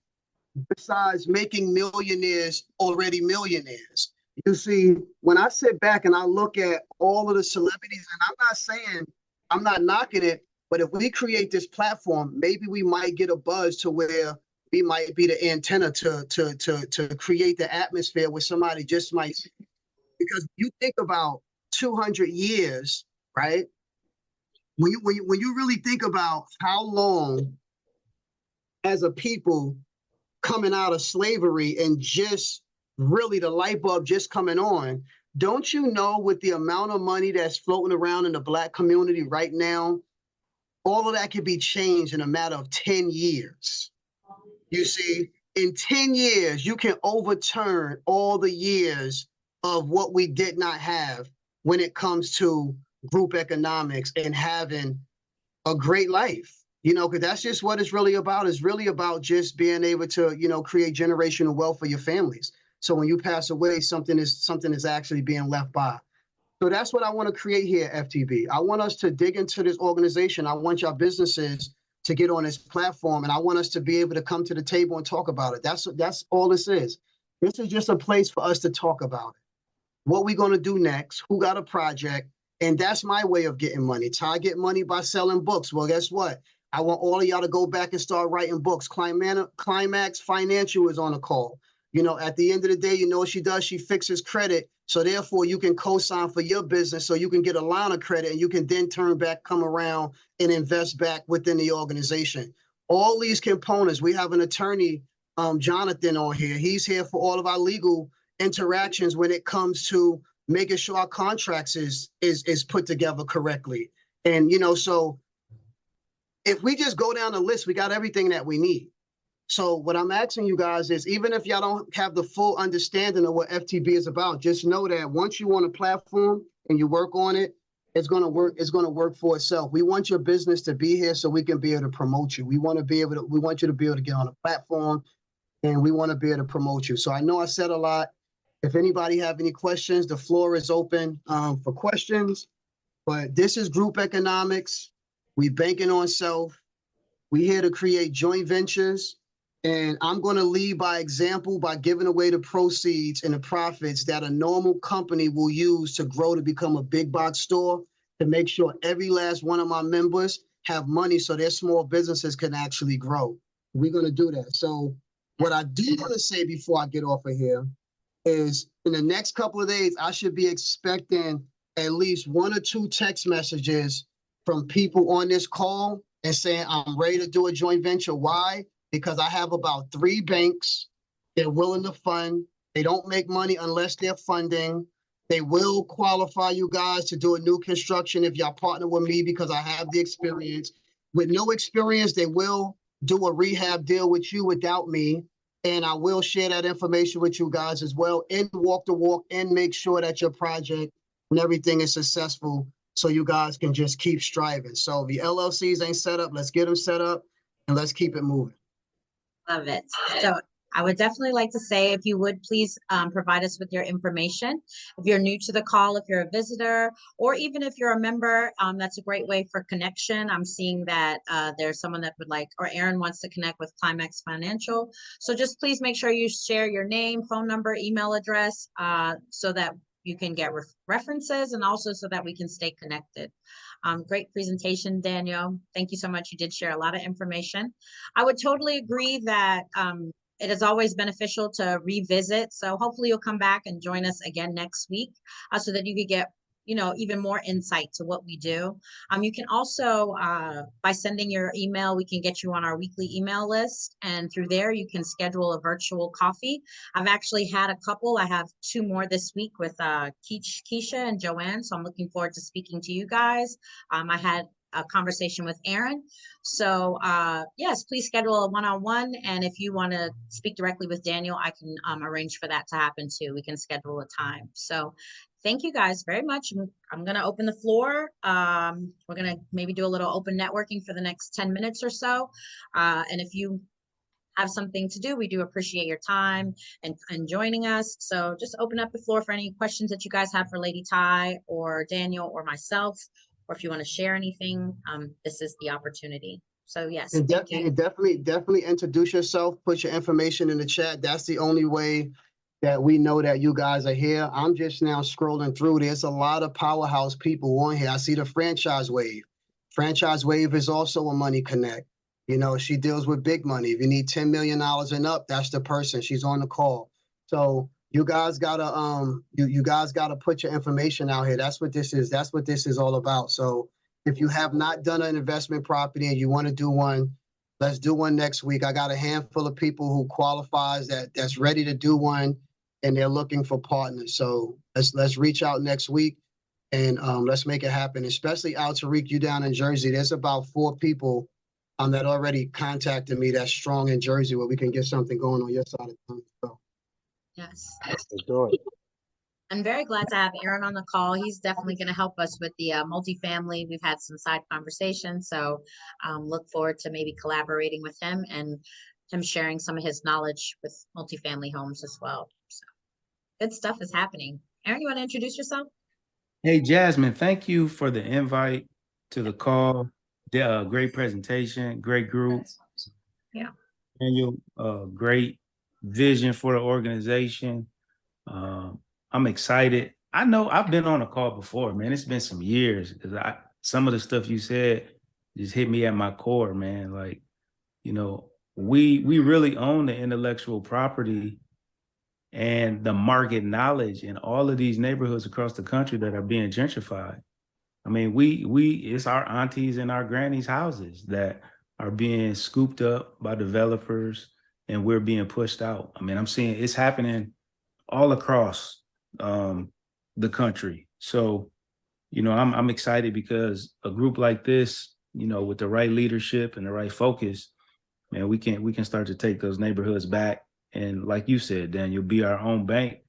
besides making millionaires already millionaires? You see, when I sit back and I look at all of the celebrities, and I'm not knocking it, but if we create this platform, maybe we might get a buzz to where we might be the antenna to create the atmosphere where somebody just might, because you think about 200 years, right? When you really think about how long as a people coming out of slavery and just really the light bulb just coming on, don't you know, with the amount of money that's floating around in the Black community right now, all of that could be changed in a matter of 10 years. You see, in 10 years, you can overturn all the years of what we did not have when it comes to group economics and having a great life. Because that's just what it's really about. It's really about just being able to, create generational wealth for your families. So when you pass away, something is actually being left by. So that's what I want to create here at FTB. I want us to dig into this organization. I want your businesses to get on this platform, and I want us to be able to come to the table and talk about it. That's all this is. This is just a place for us to talk about it. What we going to do next, who got a project, and that's my way of getting money. Ty get money by selling books. Well, guess what? I want all of y'all to go back and start writing books. Climax Financial is on a call. At the end of the day, what she does? She fixes credit. So therefore, you can co-sign for your business so you can get a line of credit and you can then come around and invest back within the organization. All these components, we have an attorney, Jonathan, on here. He's here for all of our legal interactions when it comes to making sure our contracts is put together correctly. And, so if we just go down the list, we got everything that we need. So what I'm asking you guys is, even if y'all don't have the full understanding of what FTB is about, just know that once you on a platform and you work on it, it's going to work. It's going to work for itself. We want your business to be here so we can be able to promote you. We want you to be able to get on a platform, and we want to be able to promote you. So I know I said a lot. If anybody have any questions, the floor is open for questions. But this is group economics. We banking on self. We here to create joint ventures. And I'm going to lead by example by giving away the proceeds and the profits that a normal company will use to grow to become a big box store, to make sure every last one of my members have money so their small businesses can actually grow. We're going to do that. So what I do want to say before I get off of here is in the next couple of days, I should be expecting at least 1 or 2 text messages from people on this call and saying, I'm ready to do a joint venture. Why? Because I have about 3 banks. They're willing to fund. They don't make money unless they're funding. They will qualify you guys to do a new construction if y'all partner with me because I have the experience. With no experience, they will do a rehab deal with you without me. And I will share that information with you guys as well and walk the walk and make sure that your project and everything is successful so you guys can just keep striving. So the LLCs ain't set up. Let's get them set up and let's keep it moving. Love it. So I would definitely like to say, if you would please provide us with your information. If you're new to the call, if you're a visitor, or even if you're a member, that's a great way for connection. I'm seeing that there's someone that would like, or Aaron wants to connect with Climax Financial. So just please make sure you share your name, phone number, email address, so that you can get references and also so that we can stay connected. Great presentation, Daniel. Thank you so much. You did share a lot of information. I would totally agree that it is always beneficial to revisit. So hopefully you'll come back and join us again next week so that you could get, even more insight to what we do. You can also, by sending your email, we can get you on our weekly email list. And through there, you can schedule a virtual coffee. I've actually had a couple. I have 2 more this week with Keisha and Joanne. So I'm looking forward to speaking to you guys. I had a conversation with Aaron. So yes, please schedule a one-on-one. And if you want to speak directly with Daniel, I can arrange for that to happen too. We can schedule a time. So thank you guys very much. I'm going to open the floor. We're going to maybe do a little open networking for the next 10 minutes or so. And if you have something to do, we do appreciate your time and joining us. So just open up the floor for any questions that you guys have for Lady Ty or Daniel or myself, or if you want to share anything, this is the opportunity. So yes, And thank you. definitely introduce yourself, put your information in the chat. That's the only way that we know that you guys are here. I'm just now scrolling through. There's a lot of powerhouse people on here. I see the Franchise Wave. Franchise Wave is also a money connect. She deals with big money. If you need $10 million and up, that's the person. She's on the call. So you guys gotta you guys gotta put your information out here. That's what this is. That's what this is all about. So if you have not done an investment property and you want to do one, let's do one next week. I got a handful of people who qualifies that's ready to do one, and they're looking for partners. So let's reach out next week and let's make it happen. Especially out Tariq, you down in Jersey. There's about 4 people that already contacted me that's strong in Jersey where we can get something going on your side of town. So Yes. let's do it. I'm very glad to have Aaron on the call. He's definitely going to help us with the multifamily. We've had some side conversations, so look forward to maybe collaborating with him and him sharing some of his knowledge with multifamily homes as well. So good stuff is happening. Aaron, you want to introduce yourself? Hey, Jasmine, thank you for the invite to the call. Great presentation, great group. Yeah. Daniel, great vision for the organization. I'm excited. I know I've been on a call before, man. It's been some years because some of the stuff you said just hit me at my core, man. Like, we really own the intellectual property and the market knowledge in all of these neighborhoods across the country that are being gentrified. I mean, it's our aunties and our grannies' houses that are being scooped up by developers and we're being pushed out. I mean, I'm seeing it's happening all across the country. So, I'm excited because a group like this, with the right leadership and the right focus, man, we can start to take those neighborhoods back. And like you said, Dan, you'll be our own bank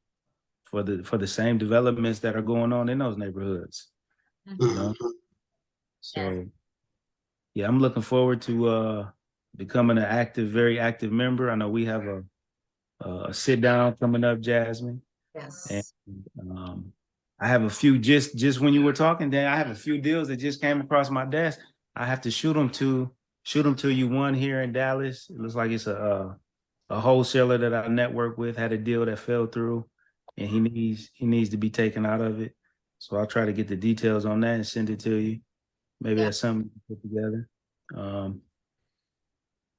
for the same developments that are going on in those neighborhoods. So yeah, I'm looking forward to becoming an very active member. I know we have a sit down coming up, Jasmine. Yes. And I have a few just when you were talking, Dan, I have a few deals that just came across my desk. I have to shoot them to you. One here in Dallas. It looks like it's a wholesaler that I network with had a deal that fell through, and he needs to be taken out of it. So I'll try to get the details on that and send it to you. maybe Yeah. that's something to put together.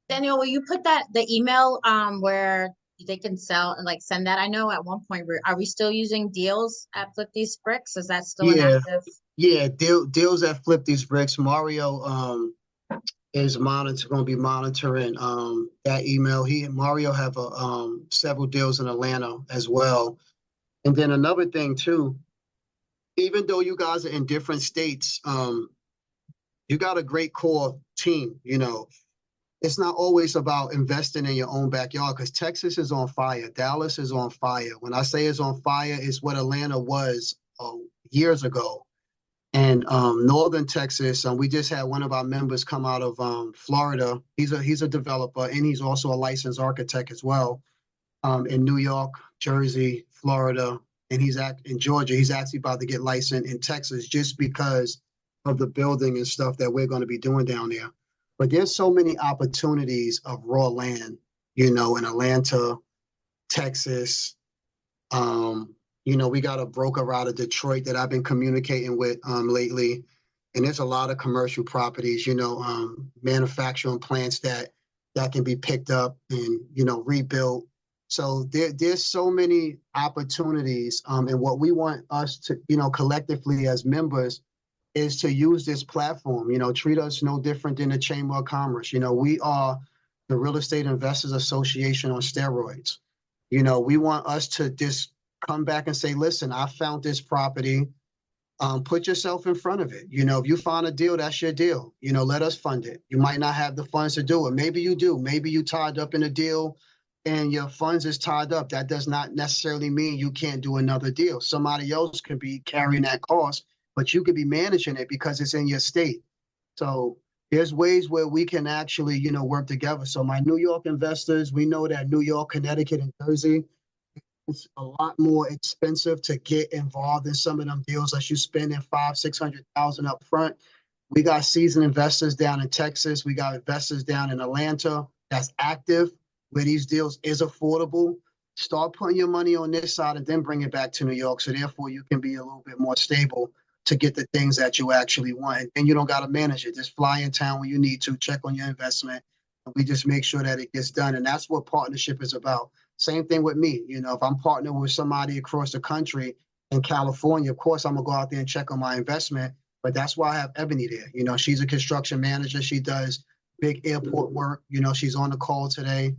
Daniel, will you put the email where they can sell and like send that? I know at one point are we still using deals at Flip These Bricks? Is that still an Yeah. active? Yeah, deals that Flip These Bricks. Mario is going to be monitoring that email. Mario have several deals in Atlanta as well. And then another thing too, even though you guys are in different states, you got a great core team. You know, it's not always about investing in your own backyard because Texas is on fire. Dallas is on fire. When I say it's on fire, it's what Atlanta was years ago. And Northern Texas, we just had one of our members come out of Florida. He's a developer and he's also a licensed architect as well. In New York, Jersey, Florida, and he's in Georgia. He's actually about to get licensed in Texas just because of the building and stuff that we're going to be doing down there. But there's so many opportunities of raw land, you know, in Atlanta, Texas. You know, we got a broker out of Detroit that I've been communicating with lately. And there's a lot of commercial properties, you know, manufacturing plants that can be picked up and, you know, rebuilt. So there's so many opportunities. And what we want us to, you know, collectively as members is to use this platform, you know, treat us no different than the Chamber of Commerce. You know, we are the Real Estate Investors Association on steroids. You know, we want us to just come back and say, listen, I found this property. Put yourself in front of it. You know, if you find a deal, that's your deal. You know, let us fund it. You might not have the funds to do it. Maybe you do. Maybe you tied up in a deal and your funds is tied up. That does not necessarily mean you can't do another deal. Somebody else could be carrying that cost, but you could be managing it because it's in your state. So there's ways where we can actually, you know, work together. So my New York investors, we know that New York, Connecticut, and Jersey, it's a lot more expensive to get involved in some of them deals as you spending $500,000-600,000 up front. We got seasoned investors down in Texas. We got investors down in Atlanta that's active, where these deals is affordable. Start putting your money on this side and then bring it back to New York. So therefore you can be a little bit more stable to get the things that you actually want. And you don't got to manage it. Just fly in town when you need to, check on your investment. And we just make sure that it gets done. And that's what partnership is about. Same thing with me. You know, if I'm partnering with somebody across the country in California, of course, I'm going to go out there and check on my investment. But that's why I have Ebony there. You know, she's a construction manager. She does big airport work. You know, she's on the call today.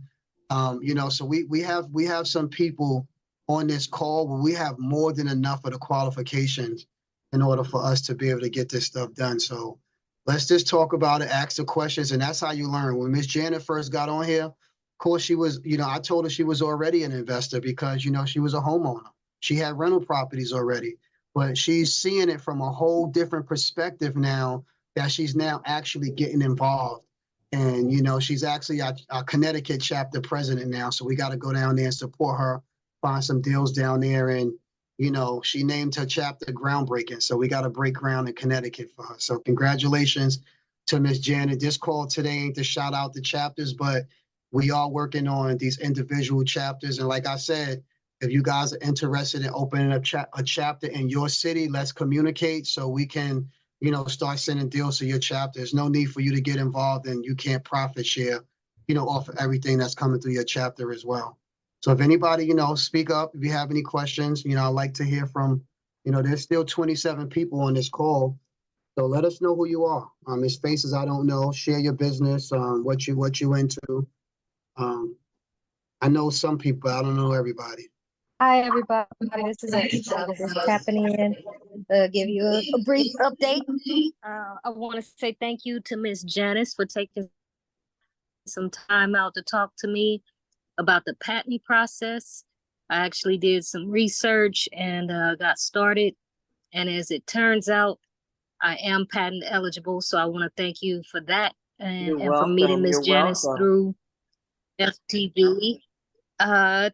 You know, so we have some people on this call where we have more than enough of the qualifications in order for us to be able to get this stuff done. So let's just talk about it, ask the questions, and that's how you learn. When Miss Janet first got on here, of course, she was, you know, I told her she was already an investor because, you know, she was a homeowner. She had rental properties already, but she's seeing it from a whole different perspective now that she's now actually getting involved. And, you know, she's actually our Connecticut chapter president now. So we got to go down there and support her, find some deals down there. And, you know, she named her chapter groundbreaking. So we got to break ground in Connecticut for her. So congratulations to Miss Janet. This call today ain't to shout out the chapters, but we are working on these individual chapters. And like I said, if you guys are interested in opening up a chapter in your city, let's communicate so we can, you know, start sending deals to your chapter. There's no need for you to get involved and you can't profit share, you know, off of everything that's coming through your chapter as well. So if anybody, you know, speak up, if you have any questions, you know, I'd like to hear from, you know, there's still 27 people on this call. So let us know who you are. It's faces I don't know. Share your business, what you into. I know some people, I don't know everybody. Hi, everybody. This is Aisha. Just tapping in, give you a brief update. I want to say thank you to Miss Janice for taking some time out to talk to me about the patenting process. I actually did some research and got started. And as it turns out, I am patent eligible. So I want to thank you for that and for meeting Miss Janice through FTB. Hi.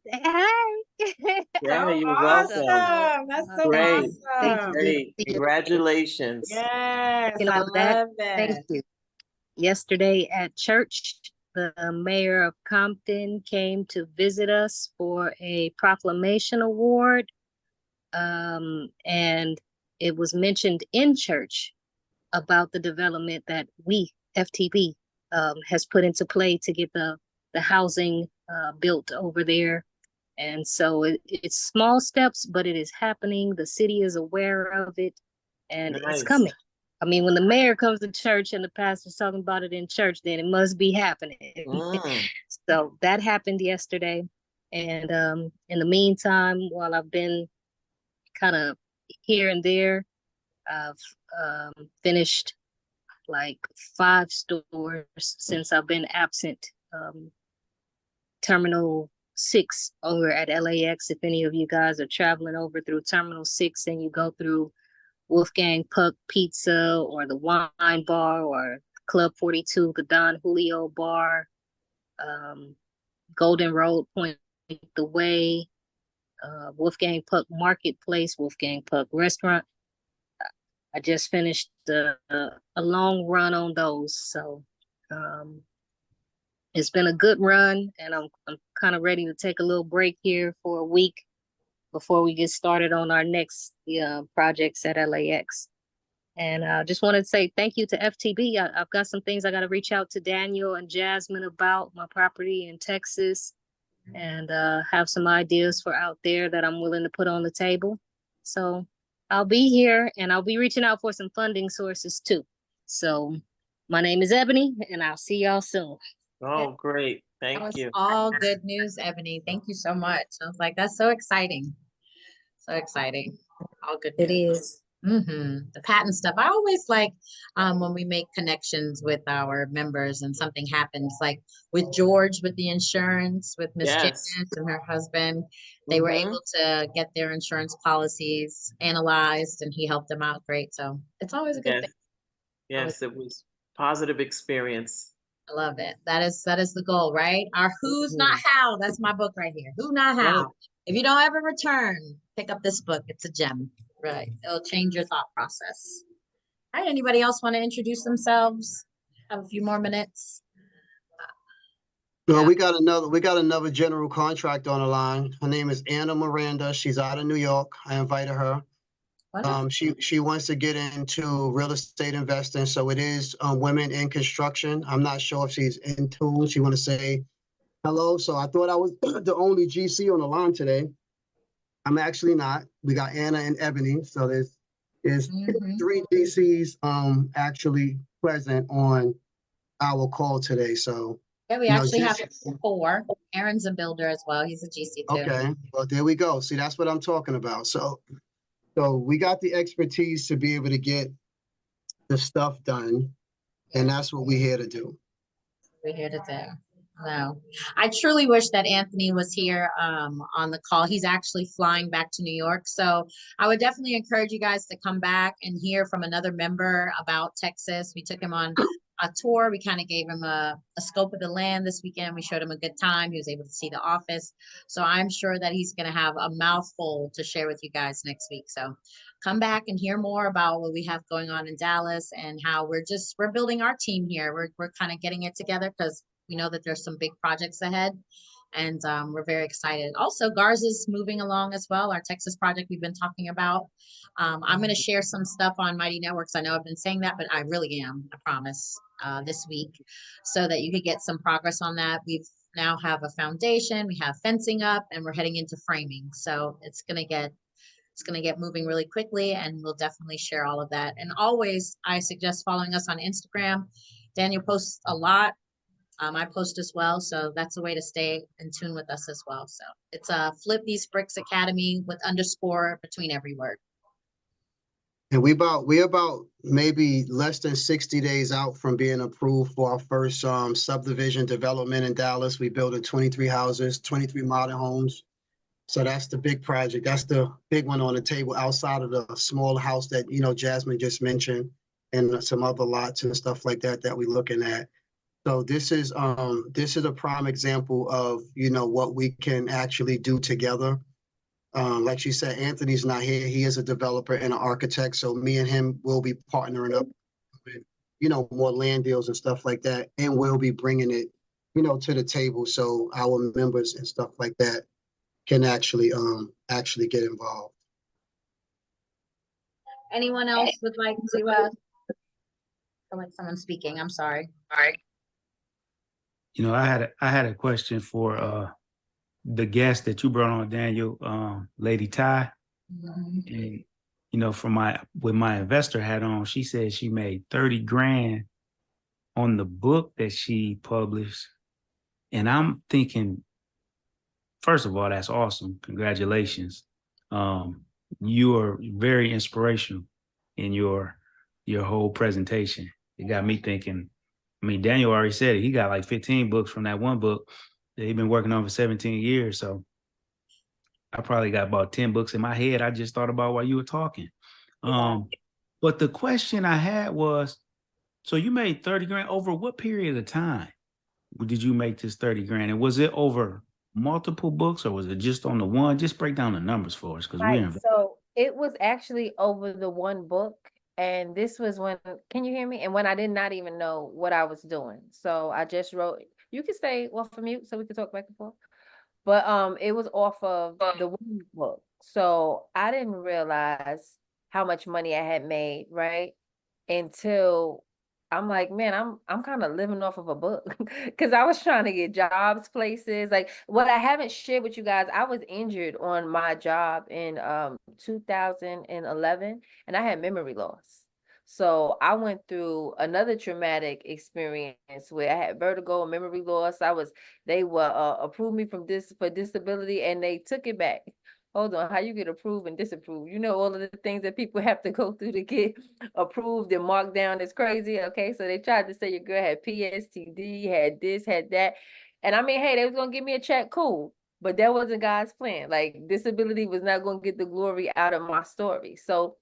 Yeah, you're Awesome. welcome. That's so Great. awesome. Great. Congratulations. Yes, You know, I love Thank that. you. Yesterday at church, the mayor of Compton came to visit us for a proclamation award. And it was mentioned in church about the development that we, FTB, has put into play to get the housing built over there. And so it's small steps, but it is happening. The city is aware of it, and it's Nice. coming. I mean, when the mayor comes to church and the pastor's talking about it in church, then it must be happening. Mm. So that happened yesterday. And in the meantime, while I've been kind of here and there, I've finished like 5 stores since I've been absent. Terminal 6 over at LAX. If any of you guys are traveling over through Terminal 6 and you go through Wolfgang Puck Pizza or the Wine Bar or Club 42, the Don Julio Bar, Golden Road, Point the Way, Wolfgang Puck Marketplace, Wolfgang Puck Restaurant. I just finished a long run on those. So it's been a good run, and I'm kind of ready to take a little break here for a week before we get started on our next projects at LAX. And I just wanted to say thank you to FTB. I've got some things I got to reach out to Daniel and Jasmine about my property in Texas, and have some ideas for out there that I'm willing to put on the table. So I'll be here, and I'll be reaching out for some funding sources too. So my name is Ebony, and I'll see y'all soon. Oh, great. That Thank was you. all good news, Ebony. Thank you so much. I was like, that's so exciting. So exciting. All good It news. is. The patent stuff. I always like when we make connections with our members and something happens, like with George with the insurance, with Miss Yes. Janice and her husband. They were able to get their insurance policies analyzed, and he helped them out great. So it's always a good Yes. thing. Yes, it was positive experience. I love it. That is the goal, right? Our who's not how. That's my book right here. Who not how. Right. If you don't ever return, pick up this book. It's a gem. Right. It'll change your thought process. All right. Anybody else want to introduce themselves? Have a few more minutes. Well, Yeah. we got another general contractor on the line. Her name is Anna Miranda. She's out of New York. I invited her. Wonderful. She wants to get into real estate investing. So it is women in construction. I'm not sure if she's in tune. She want to say hello. So I thought I was the only GC on the line today. I'm actually not. We got Anna and Ebony. So there's Mhm. 3 GCs actually present on our call today. So Yeah, we you know, actually have just 4. Aaron's a builder as well. He's a GC too. okay. Well, there we go. See, that's what I'm talking about. So we got the expertise to be able to get the stuff done, and that's what we're here to do. We're here to do. No, I truly wish that Anthony was here on the call. He's actually flying back to New York. So I would definitely encourage you guys to come back and hear from another member about Texas. We took him on a tour. We kind of gave him a scope of the land this weekend. We showed him a good time. He was able to see the office. So I'm sure that he's going to have a mouthful to share with you guys next week. So come back and hear more about what we have going on in Dallas and how we're building our team here. We're kind of getting it together because we know that there's some big projects ahead, and we're very excited. Also, GARS is moving along as well, our Texas project we've been talking about. I'm going to share some stuff on Mighty Networks. I know I've been saying that, but I really am, I promise, this week, so that you could get some progress on that. We've now have a foundation, we have fencing up, and we're heading into framing. So it's going to get moving really quickly, and we'll definitely share all of that. And always, I suggest following us on Instagram. Daniel posts a lot. I post as well, so that's a way to stay in tune with us as well. So it's Flip These Bricks Academy with underscore between every word. And we're about maybe less than 60 days out from being approved for our first subdivision development in Dallas. We built 23 houses, 23 modern homes. So that's the big project. That's the big one on the table outside of the small house that, Jasmine just mentioned, and some other lots and stuff like that we're looking at. So this is a prime example of, what we can actually do together. Like she said, Anthony's not here. He is a developer and an architect. So me and him will be partnering up with, more land deals and stuff like that. And we'll be bringing it, to the table. So our members and stuff like that can actually get involved. Anyone else would like to feel like someone's speaking. I'm sorry. You know, I had a question for the guest that you brought on, Daniel, Lady Ty. Mhm. And you know, from my with my investor hat on, she said she made 30 grand on the book that she published. And I'm thinking, first of all, that's awesome. Congratulations. Um, you are very inspirational in your whole presentation. It got me thinking. I mean, Daniel already said it. He got like 15 books from that one book that he's been working on for 17 years. So I probably got about 10 books in my head. I just thought about while you were talking. But the question I had was, so you made 30 grand over what period of time did you make this 30 grand? And was it over multiple books or was it just on the one? Just break down the numbers for us because Right. we're in. So it was actually over the one book. And this was when, can you hear me? And when I did not even know what I was doing. So I just wrote, you can stay off of mute so we can talk back and forth. But it was off of the one book. So I didn't realize how much money I had made, right? Until I'm like, man, I'm kind of living off of a book because I was trying to get jobs places. Like what I haven't shared with you guys, I was injured on my job in 2011 and I had memory loss. So I went through another traumatic experience where I had vertigo and memory loss. They were approved me from this for disability and they took it back. Hold on, how you get approved and disapproved? You know all of the things that people have to go through to get approved and marked down is crazy. Okay, so they tried to say your girl had PSTD, had this, had that. And I mean, hey, they was gonna give me a check, cool. But that wasn't God's plan. Like disability was not gonna get the glory out of my story. So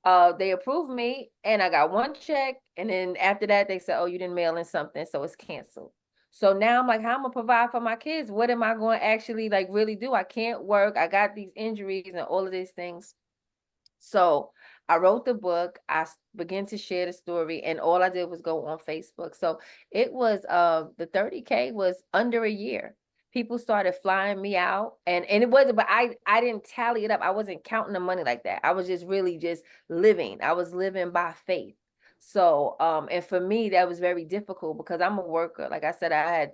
they approved me and I got one check. And then after that, they said, oh, you didn't mail in something, so it's canceled. So now I'm like, how am I gonna provide for my kids? What am I going to actually like really do? I can't work. I got these injuries and all of these things. So I wrote the book. I began to share the story, and all I did was go on Facebook. So it was the 30K was under a year. People started flying me out, and it wasn't, but I didn't tally it up. I wasn't counting the money like that. I was just really just living. I was living by faith. So and for me that was very difficult because I'm a worker. Like I said, I had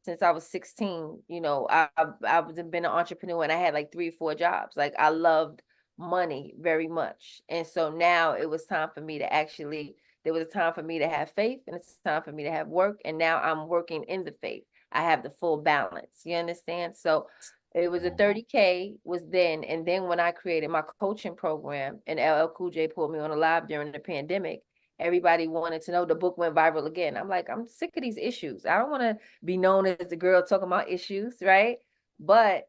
since I was 16, you know, I've been an entrepreneur and I had like 3 or 4 jobs. Like I loved money very much. And so now it was time for me to actually, there was a time for me to have faith and it's time for me to have work. And now I'm working in the faith. I have the full balance. You understand? So it was a 30K was then. And then when I created my coaching program and LL Cool J pulled me on a live during the pandemic, everybody wanted to know. The book went viral again. I'm like, I'm sick of these issues. I don't want to be known as the girl talking about issues, right? But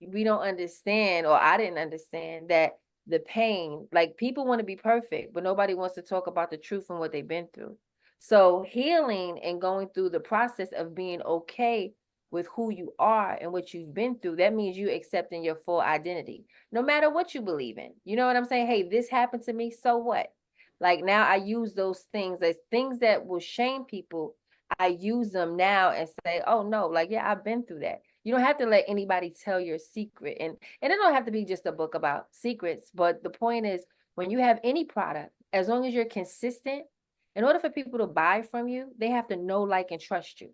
we don't understand, or I didn't understand that the pain, like people want to be perfect, but nobody wants to talk about the truth and what they've been through. So healing and going through the process of being okay with who you are and what you've been through, that means you accepting your full identity, no matter what you believe in. You know what I'm saying? Hey, this happened to me, so what? Like now I use those things as things that will shame people. I use them now and say, oh no, like, yeah, I've been through that. You don't have to let anybody tell your secret. And it don't have to be just a book about secrets, but the point is when you have any product, as long as you're consistent, in order for people to buy from you, they have to know, like, and trust you.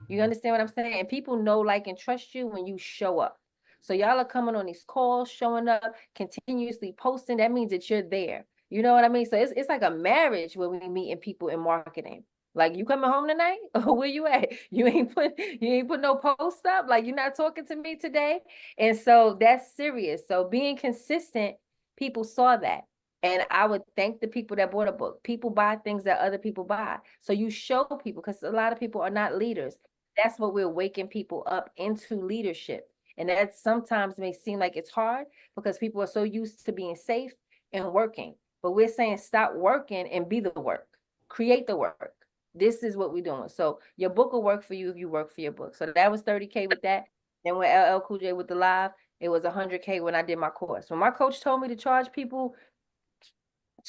You understand what I'm saying? And people know, like, and trust you when you show up. So y'all are coming on these calls, showing up, continuously posting. That means that you're there. You know what I mean? So it's like a marriage when we meet and people in marketing. Like, you coming home tonight? Or where you at? You ain't put no post up. Like, you're not talking to me today. And so that's serious. So being consistent, people saw that. And I would thank the people that bought a book. People buy things that other people buy. So you show people, because a lot of people are not leaders. That's what we're waking people up into leadership. And that sometimes may seem like it's hard because people are so used to being safe and working. But we're saying stop working and be the work. Create the work. This is what we're doing. So your book will work for you if you work for your book. So that was 30K with that. Then with LL Cool J with the live, it was 100K when I did my course. When my coach told me to charge people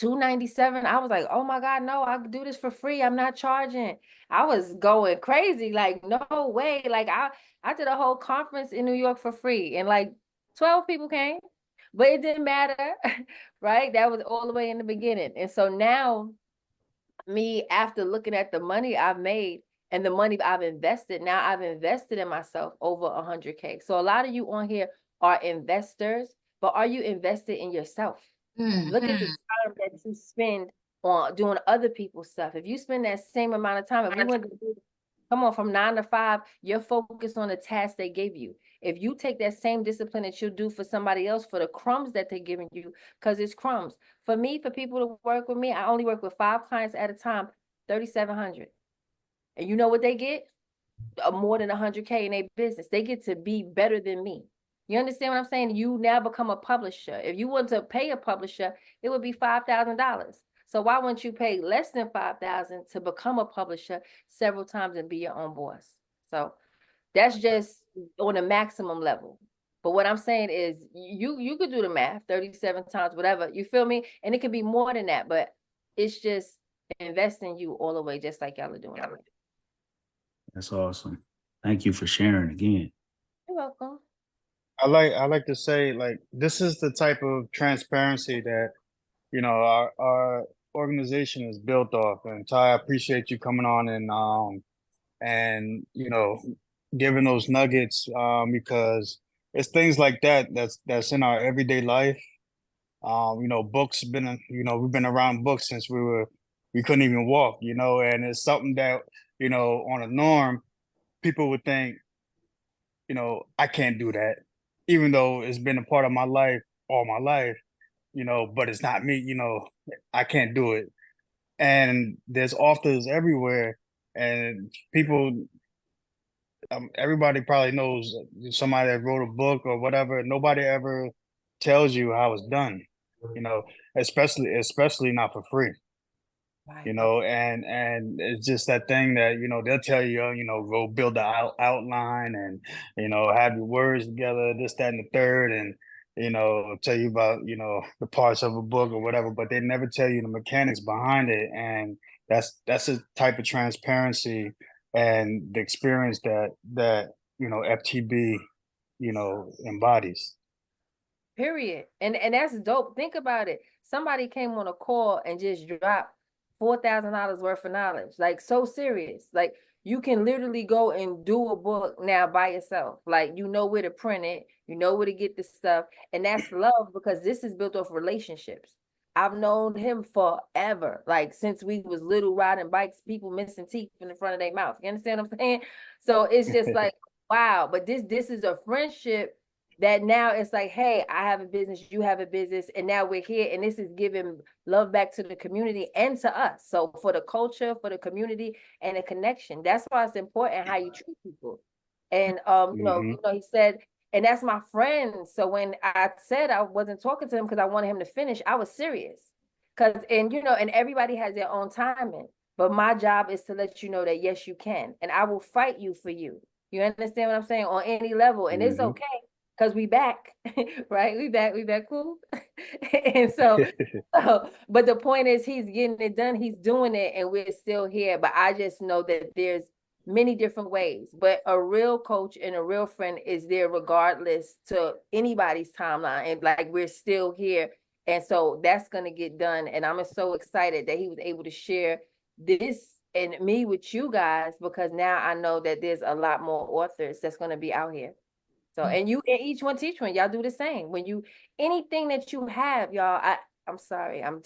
$297, I was like, oh my God, no, I do this for free. I'm not charging. I was going crazy, like, no way. Like I did a whole conference in New York for free and like 12 people came, but it didn't matter, right? That was all the way in the beginning. And so now me, after looking at the money I've made and the money I've invested, now I've invested in myself over 100K. So a lot of you on here are investors, but are you invested in yourself? Look at the time that you spend on doing other people's stuff. If you spend that same amount of time, if we went to do, come on, from 9 to 5, you're focused on the task they gave you. If you take that same discipline that you'll do for somebody else for the crumbs that they're giving you, because it's crumbs. For me, for people to work with me, I only work with 5 clients at a time, 3,700. And you know what they get? More than 100K in their business. They get to be better than me. You understand what I'm saying? You now become a publisher. If you want to pay a publisher, it would be $5,000. So why wouldn't you pay less than 5,000 to become a publisher several times and be your own boss? So that's just on a maximum level. But what I'm saying is you could do the math, 37 times, whatever. You feel me? And it could be more than that, but it's just investing you all the way, just like y'all are doing. That's awesome. Thank you for sharing again. You're welcome. I like to say, like, this is the type of transparency that, you know, our organization is built off. And Ty, I appreciate you coming on and you know, giving those nuggets, because it's things like that that's in our everyday life. You know, books been, you know, we've been around books since we couldn't even walk, you know, and it's something that, you know, on a norm, people would think, you know, I can't do that, even though it's been a part of my life all my life, you know, but it's not me, you know, I can't do it. And there's authors everywhere, and people, everybody probably knows somebody that wrote a book or whatever. Nobody ever tells you how it's done, you know, especially not for free. You know, and it's just that thing that, you know, they'll tell you, you know, go build the outline and, you know, have your words together, this, that, and the third, and, you know, tell you about, you know, the parts of a book or whatever, but they never tell you the mechanics behind it. And that's a type of transparency and the experience that, you know, FTB, you know, embodies. Period. And that's dope. Think about it. Somebody came on a call and just dropped $4,000 worth of knowledge. Like, so serious. Like, you can literally go and do a book now by yourself. Like, you know where to print it, you know where to get the stuff. And that's love, because this is built off relationships. I've known him forever. Like, since we was little, riding bikes, people missing teeth in the front of their mouth. You understand what I'm saying? So it's just like, wow. But this is a friendship that now it's like, hey, I have a business, you have a business, and now we're here, and this is giving love back to the community and to us. So for the culture, for the community, and the connection, that's why it's important how you treat people. And you know, he said, and that's my friend. So when I said I wasn't talking to him because I wanted him to finish, I was serious. And you know, and everybody has their own timing, but my job is to let you know that yes, you can, and I will fight you for you. You understand what I'm saying? On any level, and it's okay, because we back, right? We back, cool. And but the point is, he's getting it done, he's doing it, and we're still here. But I just know that there's many different ways, but a real coach and a real friend is there regardless to anybody's timeline, and like, we're still here. And so that's going to get done, and I'm so excited that he was able to share this and me with you guys, because now I know that there's a lot more authors that's going to be out here. So, and each one teach one, y'all do the same. When you, anything that you have, y'all, I'm sorry, I'm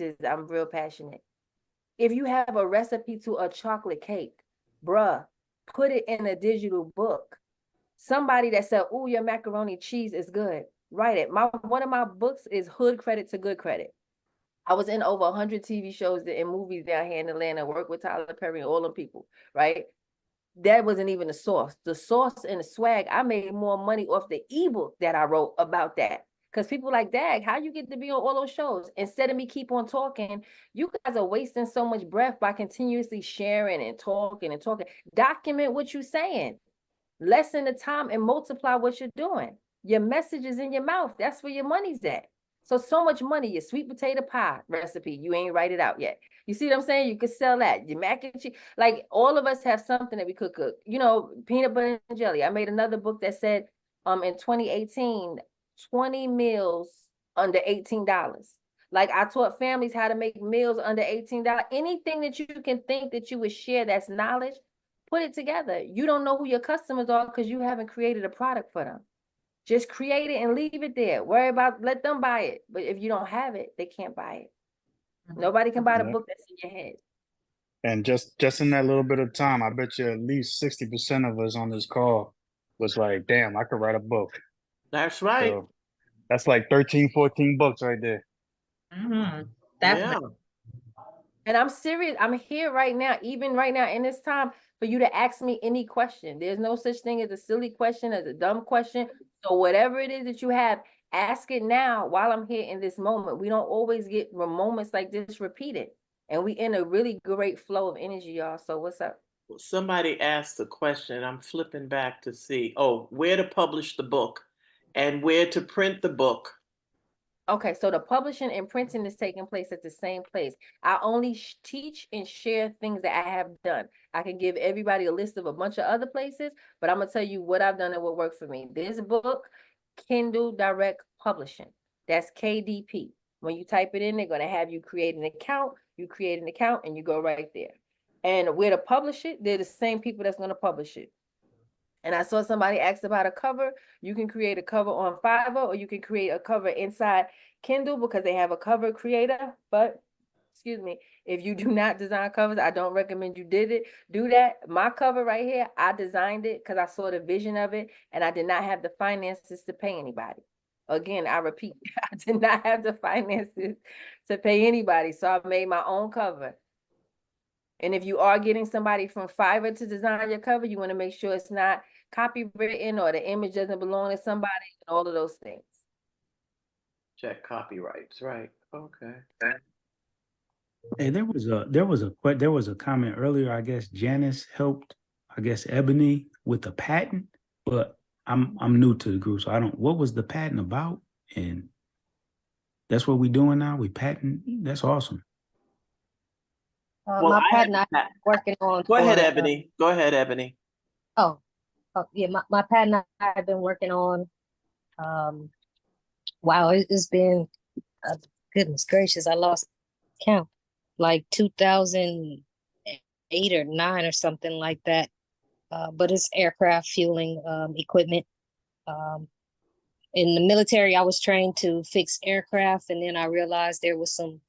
real passionate. If you have a recipe to a chocolate cake, bruh, put it in a digital book. Somebody that said, "Oh, your macaroni cheese is good," write it. One of my books is Hood Credit to Good Credit. I was in over 100 TV shows and movies down here in Atlanta, work with Tyler Perry and all them people, right? That wasn't even the sauce. The sauce and the swag, I made more money off the ebook that I wrote about that. Because people like, Dag, how you get to be on all those shows? Instead of me keep on talking, you guys are wasting so much breath by continuously sharing and talking and talking. Document what you're saying. Lessen the time and multiply what you're doing. Your message is in your mouth. That's where your money's at. So much money. Your sweet potato pie recipe, you ain't write it out yet. You see what I'm saying? You could sell that. Your mac and cheese. Like, all of us have something that we could cook. You know, peanut butter and jelly. I made another book that said, in 2018, 20 meals under $18. Like I taught families how to make meals under $18. Anything that you can think that you would share that's knowledge, put it together. You don't know who your customers are because you haven't created a product for them. Just create it and leave it there. Worry about, let them buy it. But if you don't have it, they can't buy it. Nobody can buy the Yeah. book that's in your head. And just in that little bit of time, I bet you at least 60% of us on this call was like, damn, I could write a book. That's right. So that's like 13, 14 books right there. Mhm. Yeah. Definitely. And I'm serious. I'm here right now, even right now in this time, for you to ask me any question. There's no such thing as a silly question, as a dumb question. So whatever it is that you have, ask it now while I'm here in this moment. We don't always get moments like this repeated. And we in a really great flow of energy, y'all. So what's up? Somebody asked a question. I'm flipping back to see, where to publish the book and where to print the book. Okay, so the publishing and printing is taking place at the same place. I only teach and share things that I have done. I can give everybody a list of a bunch of other places, but I'm gonna tell you what I've done and what worked for me. This book, Kindle Direct Publishing. That's KDP. When you type it in, they're gonna have you create an account. You create an account and you go right there. And where to publish it, they're the same people that's gonna publish it. And I saw somebody asked about a cover. You can create a cover on Fiverr or you can create a cover inside Kindle because they have a cover creator. But excuse me, if you do not design covers, I don't recommend you do that. My cover right here, I designed it because I saw the vision of it and I did not have the finances to pay anybody. Again, I repeat, I did not have the finances to pay anybody. So I made my own cover. And if you are getting somebody from Fiverr to design your cover, you want to make sure it's not copywritten or the image doesn't belong to somebody and all of those things. Check copyrights, right? Okay. Hey, there was a comment earlier. I guess Janice helped, I guess Ebony with the patent, but I'm new to the group, so I don't. What was the patent about? And that's what we're doing now. We patent. That's awesome. Well, My I patent have I'm working on. Go ahead, for, Ebony. Go ahead, Ebony. Oh, yeah, my patent I've been working on. Wow, it's been, goodness gracious, I lost count. Like 2008 or 9 or something like that. But it's aircraft fueling equipment. In the military, I was trained to fix aircraft, and then I realized there was some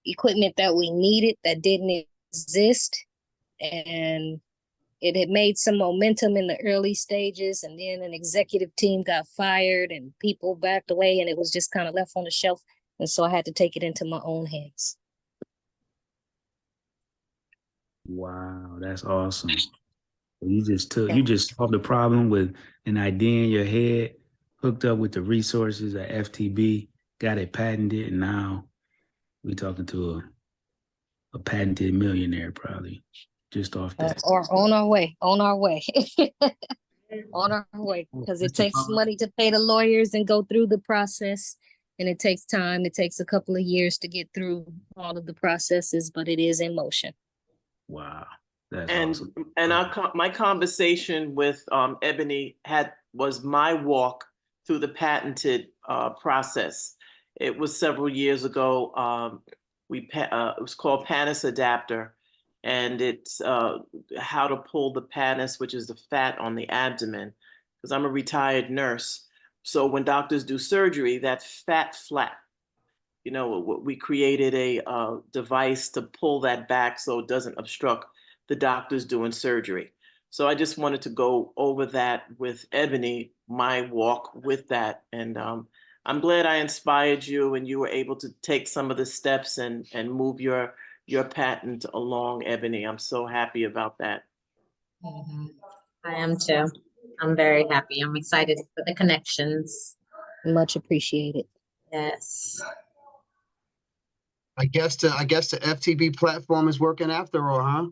equipment that we needed that didn't exist, and it had made some momentum in the early stages, and then an executive team got fired and people backed away, and it was just kind of left on the shelf. And so I had to take it into my own hands. Wow, that's awesome. You just solved the problem with an idea in your head, hooked up with the resources at FTB, got it patented, and now we talking to a patented millionaire probably just off that. Or on our way, on our way. On our way, because it takes money to pay the lawyers and go through the process, and it takes time. It takes a couple of years to get through all of the processes, but it is in motion. Wow, that's And awesome. my conversation with Ebony was my walk through the patented process. It was several years ago. It was called Panis Adapter, and it's how to pull the panis, which is the fat on the abdomen. Because I'm a retired nurse, so when doctors do surgery, that fat flap, we created a device to pull that back so it doesn't obstruct the doctors doing surgery. So I just wanted to go over that with Ebony, my walk with that. And I'm glad I inspired you and you were able to take some of the steps and move your patent along, Ebony. I'm so happy about that. I am too. I'm very happy. I'm excited for the connections. Much appreciated. Yes. I guess the FTB platform is working after all, huh?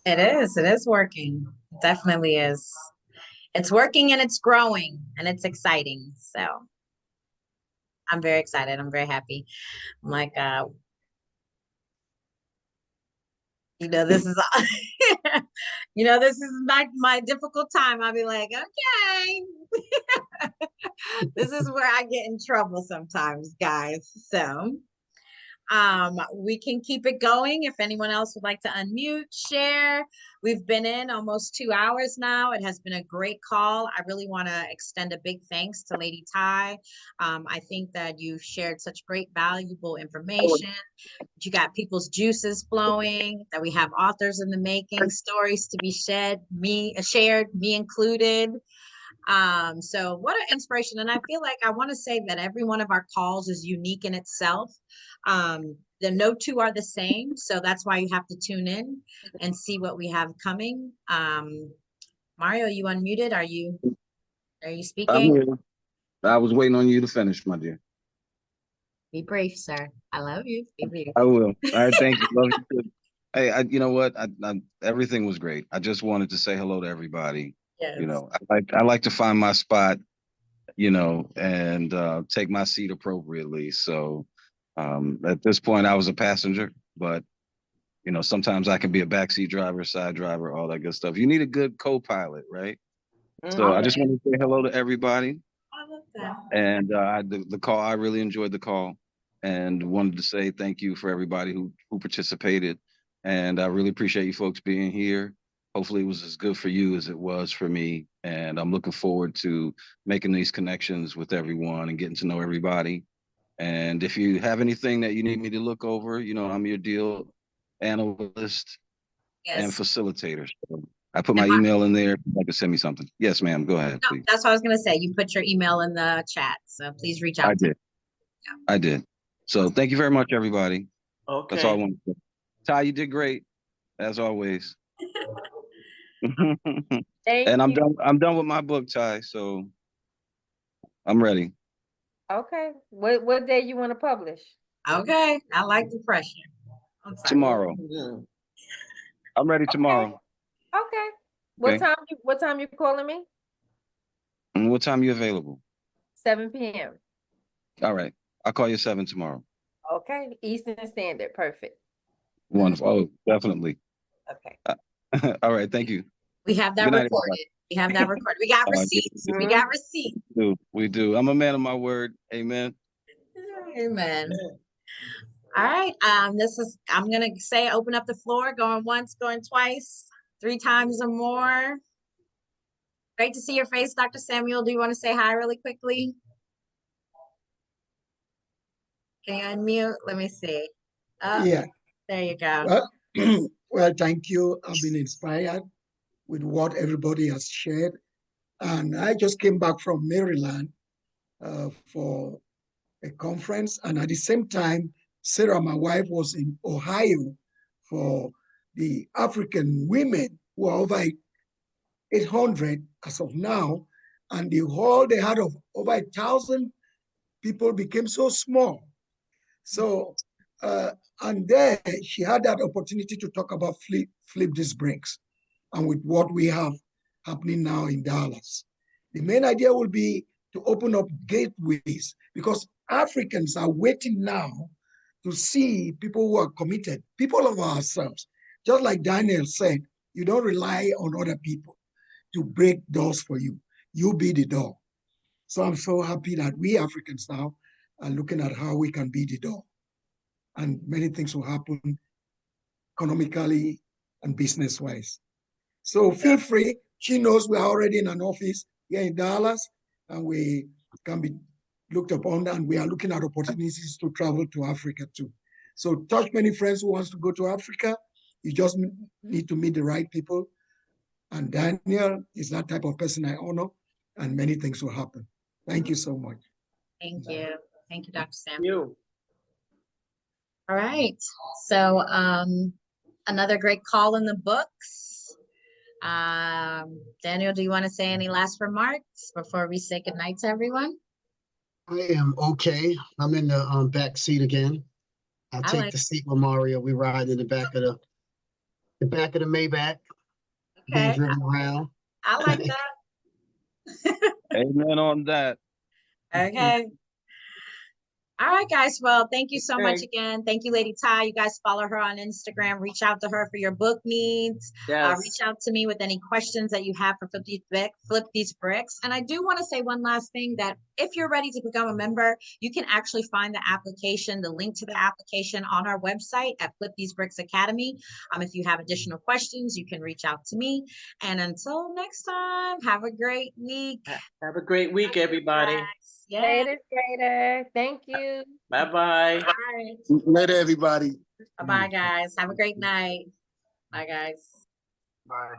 It is. It is working. It definitely is. It's working and it's growing and it's exciting. So I'm very excited. I'm very happy. I'm like, this is this is my difficult time. I'll be like, okay. This is where I get in trouble sometimes, guys. So We can keep it going. If anyone else would like to unmute, share. We've been in almost 2 hours now. It has been a great call. I really want to extend a big thanks to Lady Ty. I think that you've shared such great, valuable information. You got people's juices flowing, that we have authors in the making, stories to be shared, me included. So what an inspiration. And I feel like I want to say that every one of our calls is unique in itself. The no two are the same. So that's why you have to tune in and see what we have coming. Mario, you unmuted? Are you I'm speaking? here. I was waiting on you to finish, my dear. Be brief, sir. I love you. Be brief. I will. All right, thank you. Love you too. Hey, you know what? Everything was great. I just wanted to say hello to everybody. Yes. You know, I like to find my spot, you know, and take my seat appropriately. So at this point, I was a passenger, but you know, sometimes I can be a backseat driver, side driver, all that good stuff. You need a good co-pilot, right? So I just want to say hello to everybody. I love that. And the call, I really enjoyed the call, and wanted to say thank you for everybody who participated. And I really appreciate you folks being here. Hopefully it was as good for you as it was for me. And I'm looking forward to making these connections with everyone and getting to know everybody. And if you have anything that you need me to look over, you know, I'm your deal analyst and Yes. facilitator. So I put my email in there. If you'd like to send me something. Yes, ma'am. Go ahead, No, please. that's what I was going to say. You put your email in the chat. So please reach out I to me. did. I did. So thank you very much, everybody. That's all I Okay. wanted to say. Ty, you did great, as always. Thank And I'm you. done. I'm done with my book, Ty. So I'm ready. Okay. What day you want to publish? Okay. I like the pressure. I'm sorry. Tomorrow. I'm ready tomorrow. Okay. Okay. What time you calling me? And what time are you available? 7 p.m. All right. I'll call you at 7 tomorrow. Okay. Eastern Standard. Perfect. Wonderful. Oh, definitely. Okay. All right. Thank you. We have that Good night, recorded. everybody. We have that recorded. We got Good. receipts. We got receipts. We do. I'm a man of my word. Amen. Amen. All right. I'm gonna say open up the floor, going once, going twice, 3 times or more. Great to see your face, Dr. Samuel. Do you want to say hi really quickly? Can you unmute? Let me see. Yeah. There you go. Well, well, thank you. I've been inspired with what everybody has shared. And I just came back from Maryland for a conference. And at the same time, Sarah, my wife, was in Ohio for the African women who are over 800 as of now. And the hall they had of over 1,000 people became so small. So, and there she had that opportunity to talk about flip these bricks and with what we have happening now in Dallas. The main idea will be to open up gateways because Africans are waiting now to see people who are committed, people of ourselves. Just like Daniel said, you don't rely on other people to break doors for you. You be the door. So I'm so happy that we Africans now are looking at how we can be the door. And many things will happen economically and business-wise. So feel free. She knows we're already in an office here in Dallas, and we can be looked upon, and we are looking at opportunities to travel to Africa too. So touch many friends who wants to go to Africa. You just need to meet the right people. And Daniel is that type of person I honor, and many things will happen. Thank you so much. Thank you. Thank you, Dr. Sam. You. All right. So another great call in the books. Daniel, do you want to say any last remarks before we say goodnight to everyone? I am okay. I'm in the back seat again. I'll take like the seat with Mario. We ride in the back of the Maybach, being Okay. driven around. I like that. Amen on that. Okay. All right, guys. Well, thank you so much Okay. again. Thank you, Lady Ty. You guys follow her on Instagram. Reach out to her for your book needs. Yes. Reach out to me with any questions that you have for Flip These Bricks. And I do want to say one last thing, that if you're ready to become a member, you can actually find the application, the link to the application on our website at Flip These Bricks Academy. If you have additional questions, you can reach out to me. And until next time, have a great week. Have a great week, everybody. Yeah. Later. Thank you. Bye-bye. Bye. Later, everybody. Bye-bye, guys. Have a great night. Bye, guys. Bye.